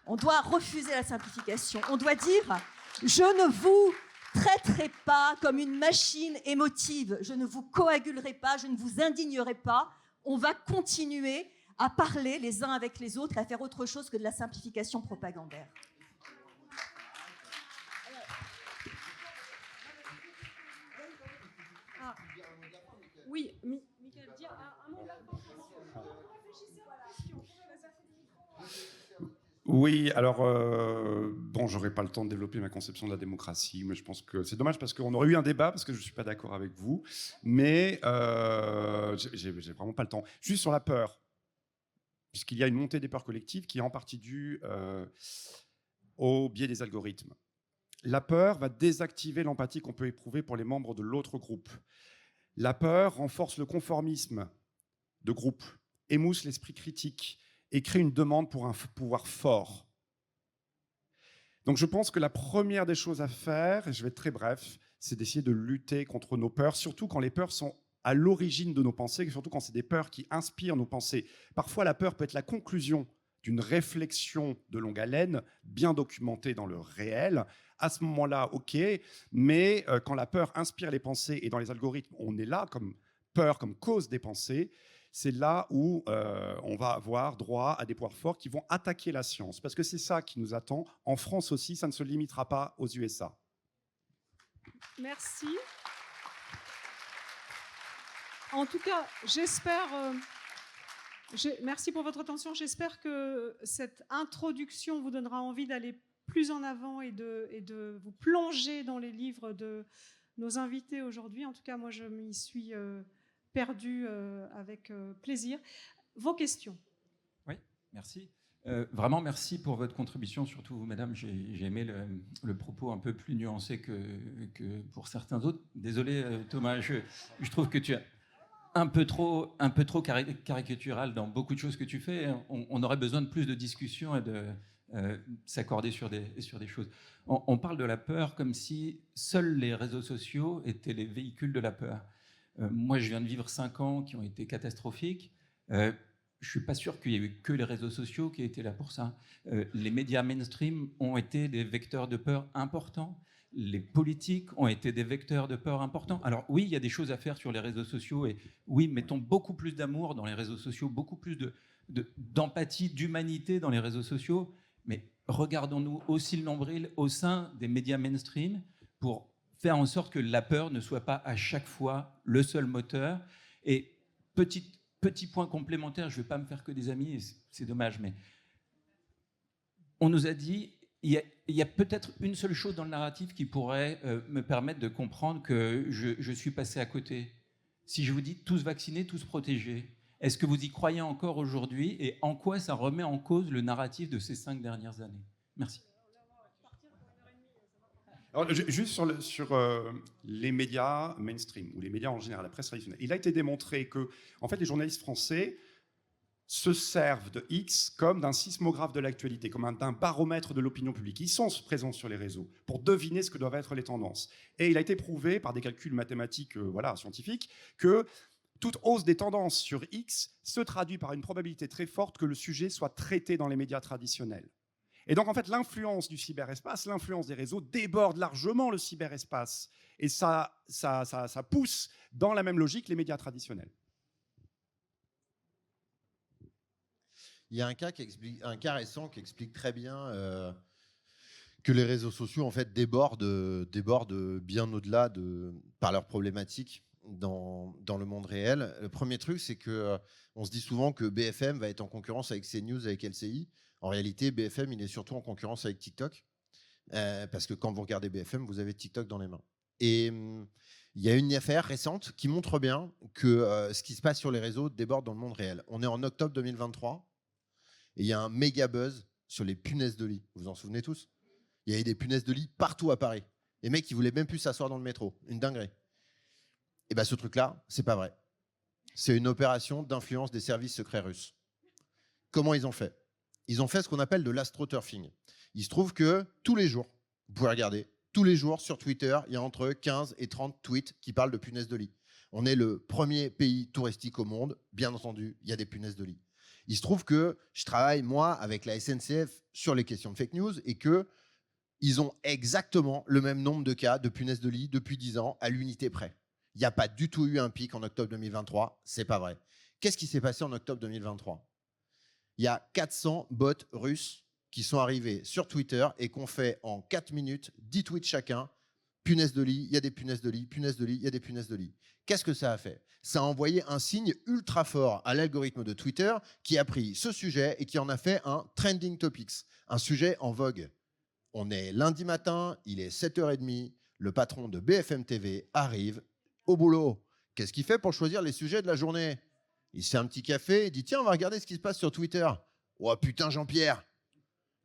On doit refuser la simplification. On doit dire « Je ne vous traiterai pas comme une machine émotive. Je ne vous coagulerai pas. Je ne vous indignerai pas. On va continuer à parler les uns avec les autres et à faire autre chose que de la simplification propagandaire. » Oui, Michael, dis un mot de la fin. Oui, alors, bon, j'aurais pas le temps de développer ma conception de la démocratie, mais je pense que c'est dommage parce qu'on aurait eu un débat, parce que je suis pas d'accord avec vous, mais j'ai vraiment pas le temps. Juste sur la peur, puisqu'il y a une montée des peurs collectives qui est en partie due au biais des algorithmes. La peur va désactiver l'empathie qu'on peut éprouver pour les membres de l'autre groupe. La peur renforce le conformisme de groupe, émousse l'esprit critique et crée une demande pour un pouvoir fort. Donc je pense que la première des choses à faire, et je vais être très bref, c'est d'essayer de lutter contre nos peurs, surtout quand les peurs sont à l'origine de nos pensées, surtout quand c'est des peurs qui inspirent nos pensées. Parfois, la peur peut être la conclusion d'une réflexion de longue haleine, bien documentée dans le réel. À ce moment-là, ok, mais quand la peur inspire les pensées, et dans les algorithmes, on est là comme peur, comme cause des pensées, c'est là où on va avoir droit à des pouvoirs forts qui vont attaquer la science. Parce que c'est ça qui nous attend. En France aussi, ça ne se limitera pas aux USA. Merci. En tout cas, j'espère... merci pour votre attention. J'espère que cette introduction vous donnera envie d'aller plus en avant et de vous plonger dans les livres de nos invités aujourd'hui. En tout cas, moi, je m'y suis perdue avec plaisir. Vos questions. Merci. Vraiment, merci pour votre contribution, surtout vous, madame. J'ai aimé le propos un peu plus nuancé que pour certains autres. Désolé, Thomas, je trouve que tu es un peu trop caricatural dans beaucoup de choses que tu fais. On aurait besoin de plus de discussions et de s'accorder sur des choses. On parle de la peur comme si seuls les réseaux sociaux étaient les véhicules de la peur. Moi, je viens de vivre 5 ans qui ont été catastrophiques. Je ne suis pas sûr qu'il y ait eu que les réseaux sociaux qui étaient là pour ça. Les médias mainstream ont été des vecteurs de peur importants. Les politiques ont été des vecteurs de peur importants. Alors oui, il y a des choses à faire sur les réseaux sociaux. Et oui, mettons beaucoup plus d'amour dans les réseaux sociaux, beaucoup plus d'empathie, d'humanité dans les réseaux sociaux. Mais regardons-nous aussi le nombril au sein des médias mainstream pour faire en sorte que la peur ne soit pas à chaque fois le seul moteur. Et petit point complémentaire, je ne vais pas me faire que des amis, et c'est dommage, mais on nous a dit, il y a peut-être une seule chose dans le narratif qui pourrait me permettre de comprendre que je suis passé à côté. Si je vous dis tous vaccinés, tous protégés, est-ce que vous y croyez encore aujourd'hui et en quoi ça remet en cause le narratif de ces 5 dernières années? Merci. Alors, juste sur les médias mainstream, ou les médias en général, la presse traditionnelle, il a été démontré que en fait, les journalistes français se servent de X comme d'un sismographe de l'actualité, comme d'un baromètre de l'opinion publique. Ils sont présents sur les réseaux pour deviner ce que doivent être les tendances. Et il a été prouvé par des calculs mathématiques scientifiques que toute hausse des tendances sur X se traduit par une probabilité très forte que le sujet soit traité dans les médias traditionnels. Et donc, en fait, l'influence du cyberespace, l'influence des réseaux déborde largement le cyberespace. Et ça pousse dans la même logique les médias traditionnels. Il y a un cas récent qui explique très bien que les réseaux sociaux en fait débordent bien au-delà par leurs problématiques dans le monde réel. Le premier truc, c'est que on se dit souvent que BFM va être en concurrence avec CNews, avec LCI. En réalité, BFM, il est surtout en concurrence avec TikTok, parce que quand vous regardez BFM, vous avez TikTok dans les mains. Et il y a une affaire récente qui montre bien que ce qui se passe sur les réseaux déborde dans le monde réel. On est en octobre 2023, et il y a un méga buzz sur les punaises de lit. Vous vous en souvenez tous? Il y avait des punaises de lit partout à Paris. Les mecs, ils voulaient même plus s'asseoir dans le métro. Une dinguerie. Et bien, ce truc-là, c'est pas vrai. C'est une opération d'influence des services secrets russes. Comment ils ont fait? Ils ont fait ce qu'on appelle de l'astroturfing. Il se trouve que tous les jours, vous pouvez regarder, tous les jours sur Twitter, il y a entre 15 et 30 tweets qui parlent de punaises de lit. On est le premier pays touristique au monde. Bien entendu, il y a des punaises de lit. Il se trouve que je travaille, moi, avec la SNCF sur les questions de fake news et qu'ils ont exactement le même nombre de cas de punaises de lit depuis 10 ans à l'unité près. Il n'y a pas du tout eu un pic en octobre 2023. C'est pas vrai. Qu'est-ce qui s'est passé en octobre 2023? Il y a 400 bots russes qui sont arrivés sur Twitter et qu'on fait en 4 minutes 10 tweets chacun. Punaise de lit, il y a des punaises de lit, punaise de lit, il y a des punaises de lit. Qu'est-ce que ça a fait? Ça a envoyé un signe ultra fort à l'algorithme de Twitter qui a pris ce sujet et qui en a fait un trending topics, un sujet en vogue. On est lundi matin, il est 7h30, le patron de BFM TV arrive au boulot. Qu'est-ce qu'il fait pour choisir les sujets de la journée? Il se fait un petit café, il dit tiens, on va regarder ce qui se passe sur Twitter. Oh putain, Jean-Pierre,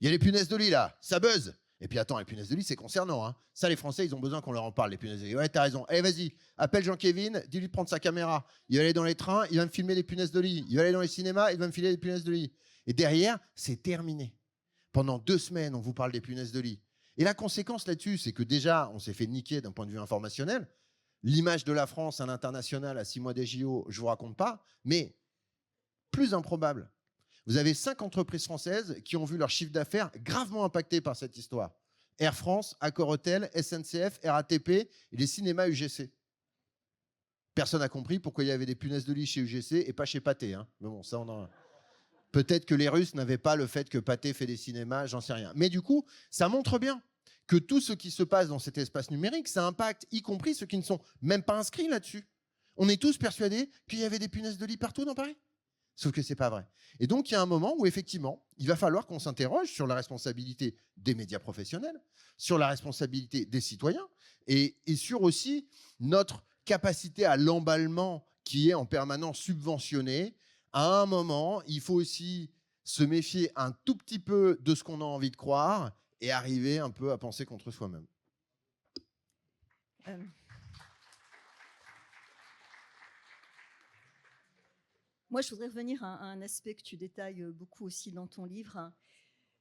il y a les punaises de lit là, ça buzz. Et puis attends, les punaises de lit, c'est concernant. Hein. Ça, les Français, ils ont besoin qu'on leur en parle, les punaises de lit. Ouais, t'as raison. Allez, vas-y, appelle Jean-Kévin, dis-lui de prendre sa caméra. Il va aller dans les trains, il va me filmer les punaises de lit. Il va aller dans les cinémas, il va me filer les punaises de lit. Et derrière, c'est terminé. Pendant 2 semaines, on vous parle des punaises de lit. Et la conséquence là-dessus, c'est que déjà, on s'est fait niquer d'un point de vue informationnel. L'image de la France à l'international à 6 mois des JO, je ne vous raconte pas, mais plus improbable. Vous avez 5 entreprises françaises qui ont vu leur chiffre d'affaires gravement impacté par cette histoire. Air France, Accor Hotel, SNCF, RATP et les cinémas UGC. Personne n'a compris pourquoi il y avait des punaises de lit chez UGC et pas chez Pathé. Hein. Mais bon, ça, on en... Peut-être que les Russes n'avaient pas le fait que Pathé fait des cinémas, j'en sais rien. Mais du coup, ça montre bien que tout ce qui se passe dans cet espace numérique, ça impacte, y compris ceux qui ne sont même pas inscrits là-dessus. On est tous persuadés qu'il y avait des punaises de lit partout dans Paris. Sauf que ce n'est pas vrai. Et donc, il y a un moment où, effectivement, il va falloir qu'on s'interroge sur la responsabilité des médias professionnels, sur la responsabilité des citoyens et sur aussi notre capacité à l'emballement qui est en permanence subventionnée. À un moment, il faut aussi se méfier un tout petit peu de ce qu'on a envie de croire et arriver un peu à penser contre soi-même. Moi, je voudrais revenir à un aspect que tu détailles beaucoup aussi dans ton livre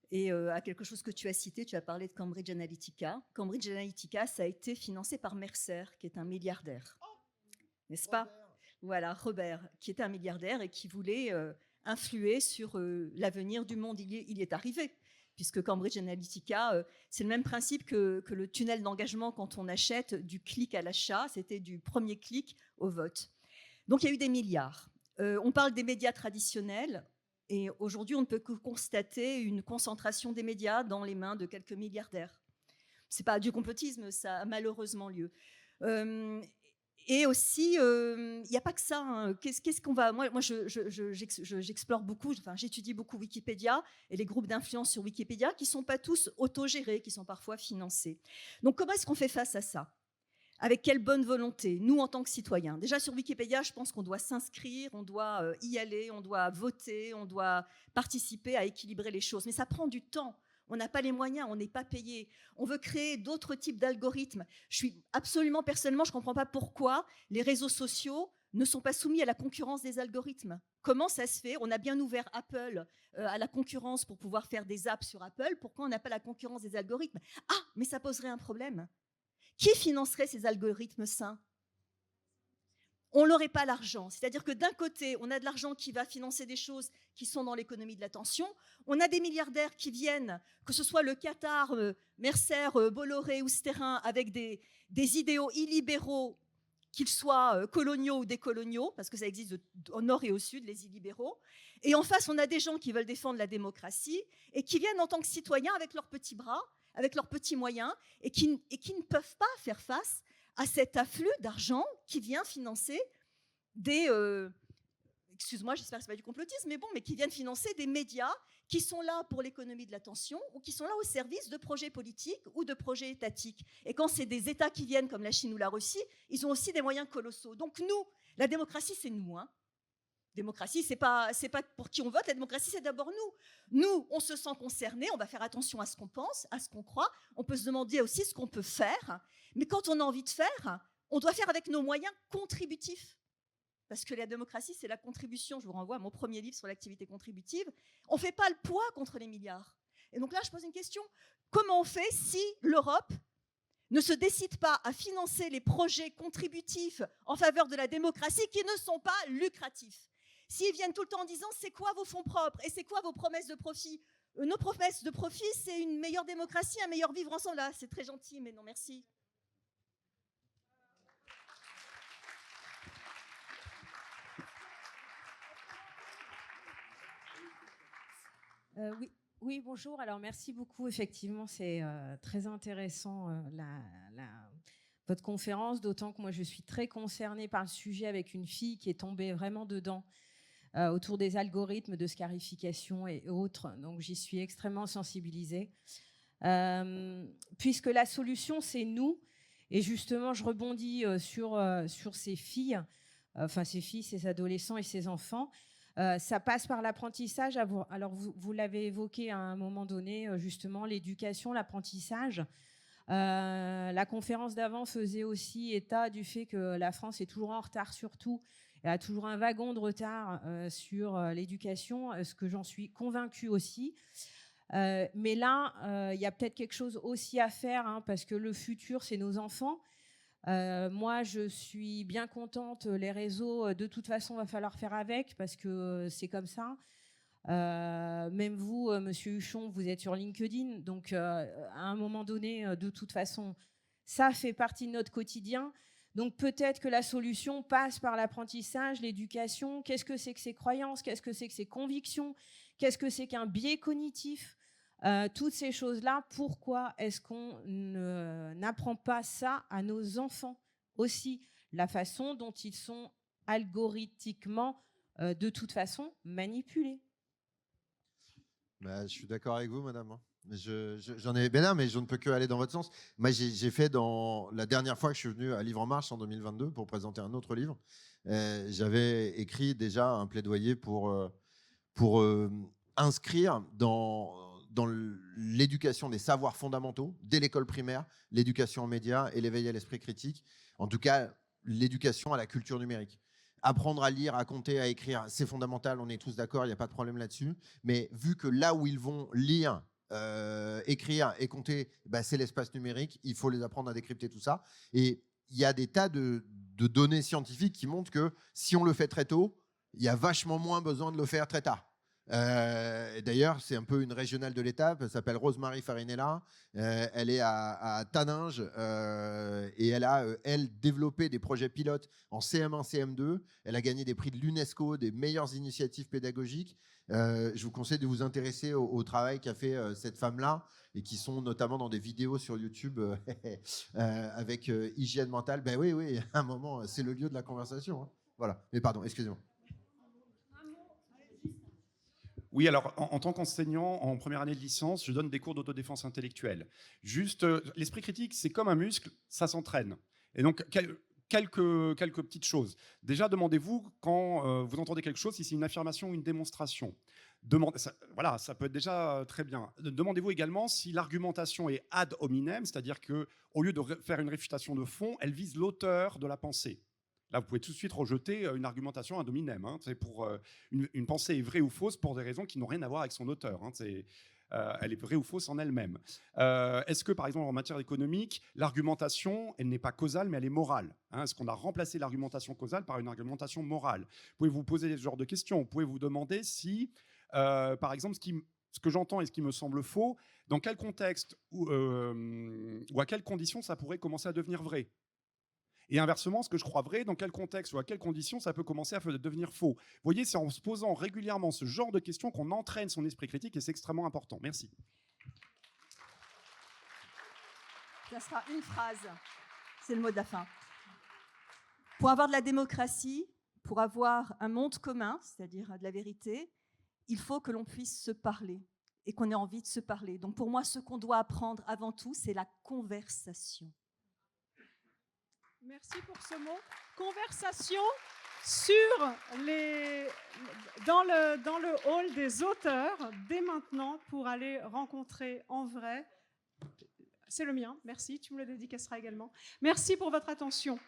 et à quelque chose que tu as cité. Tu as parlé de Cambridge Analytica. Cambridge Analytica, ça a été financé par Mercer, qui est un milliardaire. N'est-ce pas ? Voilà, Robert, qui était un milliardaire et qui voulait influer sur l'avenir du monde. Il y est arrivé, puisque Cambridge Analytica, c'est le même principe que le tunnel d'engagement quand on achète du clic à l'achat. C'était du premier clic au vote. Donc, il y a eu des milliards. On parle des médias traditionnels et aujourd'hui, on ne peut que constater une concentration des médias dans les mains de quelques milliardaires. Ce n'est pas du complotisme, ça a malheureusement lieu. Et aussi, il n'y a pas que ça. Hein. Qu'est-ce qu'on va... Moi j'explore beaucoup, enfin, j'étudie beaucoup Wikipédia et les groupes d'influence sur Wikipédia qui ne sont pas tous autogérés, qui sont parfois financés. Donc, comment est-ce qu'on fait face à ça ? Avec quelle bonne volonté, nous en tant que citoyens. Déjà sur Wikipédia, je pense qu'on doit s'inscrire, on doit y aller, on doit voter, on doit participer à équilibrer les choses. Mais ça prend du temps. On n'a pas les moyens, on n'est pas payé. On veut créer d'autres types d'algorithmes. Je suis absolument, personnellement, je ne comprends pas pourquoi les réseaux sociaux ne sont pas soumis à la concurrence des algorithmes. Comment ça se fait ? On a bien ouvert Apple à la concurrence pour pouvoir faire des apps sur Apple. Pourquoi on n'a pas la concurrence des algorithmes ? Ah, mais ça poserait un problème. Qui financerait ces algorithmes sains ? On n'aurait pas l'argent. C'est-à-dire que d'un côté, on a de l'argent qui va financer des choses qui sont dans l'économie de l'attention. On a des milliardaires qui viennent, que ce soit le Qatar, Mercer, Bolloré ou Sterrin, avec des idéaux illibéraux, qu'ils soient coloniaux ou décoloniaux, parce que ça existe au nord et au sud, les illibéraux. Et en face, on a des gens qui veulent défendre la démocratie et qui viennent en tant que citoyens avec leurs petits bras, avec leurs petits moyens, et qui ne peuvent pas faire face à cet afflux d'argent qui vient financer des... excuse-moi, j'espère que ce n'est pas du complotisme, mais qui viennent financer des médias qui sont là pour l'économie de l'attention ou qui sont là au service de projets politiques ou de projets étatiques. Et quand c'est des États qui viennent, comme la Chine ou la Russie, ils ont aussi des moyens colossaux. Donc nous, la démocratie, c'est nous, hein. Démocratie, c'est pas pour qui on vote. La démocratie, c'est d'abord nous. Nous, on se sent concernés, on va faire attention à ce qu'on pense, à ce qu'on croit. On peut se demander aussi ce qu'on peut faire. Mais quand on a envie de faire, on doit faire avec nos moyens contributifs. Parce que la démocratie, c'est la contribution. Je vous renvoie à mon premier livre sur l'activité contributive. On ne fait pas le poids contre les milliards. Et donc là, je pose une question. Comment on fait si l'Europe ne se décide pas à financer les projets contributifs en faveur de la démocratie qui ne sont pas lucratifs ? S'ils viennent tout le temps en disant « c'est quoi vos fonds propres et c'est quoi vos promesses de profit ?» Nos promesses de profit, c'est une meilleure démocratie, un meilleur vivre ensemble. Là, c'est très gentil, mais non, merci. Oui, bonjour. Alors, merci beaucoup. Effectivement, c'est très intéressant votre conférence, d'autant que moi, je suis très concernée par le sujet avec une fille qui est tombée vraiment dedans, autour des algorithmes de scarification et autres. Donc, j'y suis extrêmement sensibilisée. Puisque la solution, c'est nous. Et justement, je rebondis sur ces filles, ces adolescents et ces enfants. Ça passe par l'apprentissage. Alors, vous l'avez évoqué à un moment donné, justement, l'éducation, l'apprentissage. La conférence d'avant faisait aussi état du fait que la France est toujours en retard sur tout. Elle a toujours un wagon de retard sur l'éducation, ce que j'en suis convaincue aussi. Mais là, il y a peut-être quelque chose aussi à faire, hein, parce que le futur, c'est nos enfants. Moi, je suis bien contente. Les réseaux, de toute façon, il va falloir faire avec parce que c'est comme ça. Même vous, Monsieur Huchon, vous êtes sur LinkedIn. Donc, à un moment donné, de toute façon, ça fait partie de notre quotidien. Donc, peut-être que la solution passe par l'apprentissage, l'éducation. Qu'est-ce que c'est que ces croyances ? Qu'est-ce que c'est que ces convictions ? Qu'est-ce que c'est qu'un biais cognitif ? Toutes ces choses-là, pourquoi est-ce qu'on n'apprend pas ça à nos enfants aussi ? La façon dont ils sont algorithmiquement, de toute façon, manipulés. Je suis d'accord avec vous, madame. J'en ai mais je ne peux que aller dans votre sens. Moi, j'ai fait la dernière fois que je suis venu à Livre en Marche en 2022 pour présenter un autre livre. J'avais écrit déjà un plaidoyer pour inscrire dans l'éducation des savoirs fondamentaux, dès l'école primaire, l'éducation aux médias et l'éveil à l'esprit critique, en tout cas l'éducation à la culture numérique. Apprendre à lire, à compter, à écrire, c'est fondamental, on est tous d'accord, il n'y a pas de problème là-dessus. Mais vu que là où ils vont lire, écrire et compter, c'est l'espace numérique, il faut les apprendre à décrypter tout ça. Et il y a des tas de données scientifiques qui montrent que si on le fait très tôt, il y a vachement moins besoin de le faire très tard. D'ailleurs, c'est un peu une régionale de l'étape. Elle s'appelle Rosemary Farinella. Elle est à Taninges et elle a, développé des projets pilotes en CM1, CM2. Elle a gagné des prix de l'UNESCO, des meilleures initiatives pédagogiques. Je vous conseille de vous intéresser au travail qu'a fait cette femme-là et qui sont notamment dans des vidéos sur YouTube avec hygiène mentale. Ben oui, à un moment, c'est le lieu de la conversation. Hein. Voilà. Mais pardon, excusez-moi. Oui, alors en tant qu'enseignant en première année de licence, je donne des cours d'autodéfense intellectuelle. Juste, l'esprit critique, c'est comme un muscle, ça s'entraîne. Et donc, quelques petites choses. Déjà, demandez-vous quand vous entendez quelque chose, si c'est une affirmation ou une démonstration. Voilà, ça peut être déjà très bien. Demandez-vous également si l'argumentation est ad hominem, c'est-à-dire qu'au lieu de faire une réfutation de fond, elle vise l'auteur de la pensée. Là, vous pouvez tout de suite rejeter une argumentation ad hominem. Hein. C'est pour une pensée est vraie ou fausse pour des raisons qui n'ont rien à voir avec son auteur. Hein. Elle est vraie ou fausse en elle-même. Est-ce que, par exemple, en matière économique, l'argumentation, elle n'est pas causale, mais elle est morale, hein? Est-ce qu'on a remplacé l'argumentation causale par une argumentation morale? Vous pouvez vous poser ce genre de questions. Vous pouvez vous demander si, par exemple, ce que j'entends et ce qui me semble faux, dans quel contexte ou à quelles conditions ça pourrait commencer à devenir vrai? Et inversement, ce que je crois vrai, dans quel contexte ou à quelles conditions ça peut commencer à devenir faux? Vous voyez, c'est en se posant régulièrement ce genre de questions qu'on entraîne son esprit critique et c'est extrêmement important. Merci. Ça sera une phrase. C'est le mot de la fin. Pour avoir de la démocratie, pour avoir un monde commun, c'est-à-dire de la vérité, il faut que l'on puisse se parler et qu'on ait envie de se parler. Donc pour moi, ce qu'on doit apprendre avant tout, c'est la conversation. Merci pour ce mot. Conversation dans le hall des auteurs, dès maintenant, pour aller rencontrer en vrai. C'est le mien, merci, tu me le dédicaceras également. Merci pour votre attention.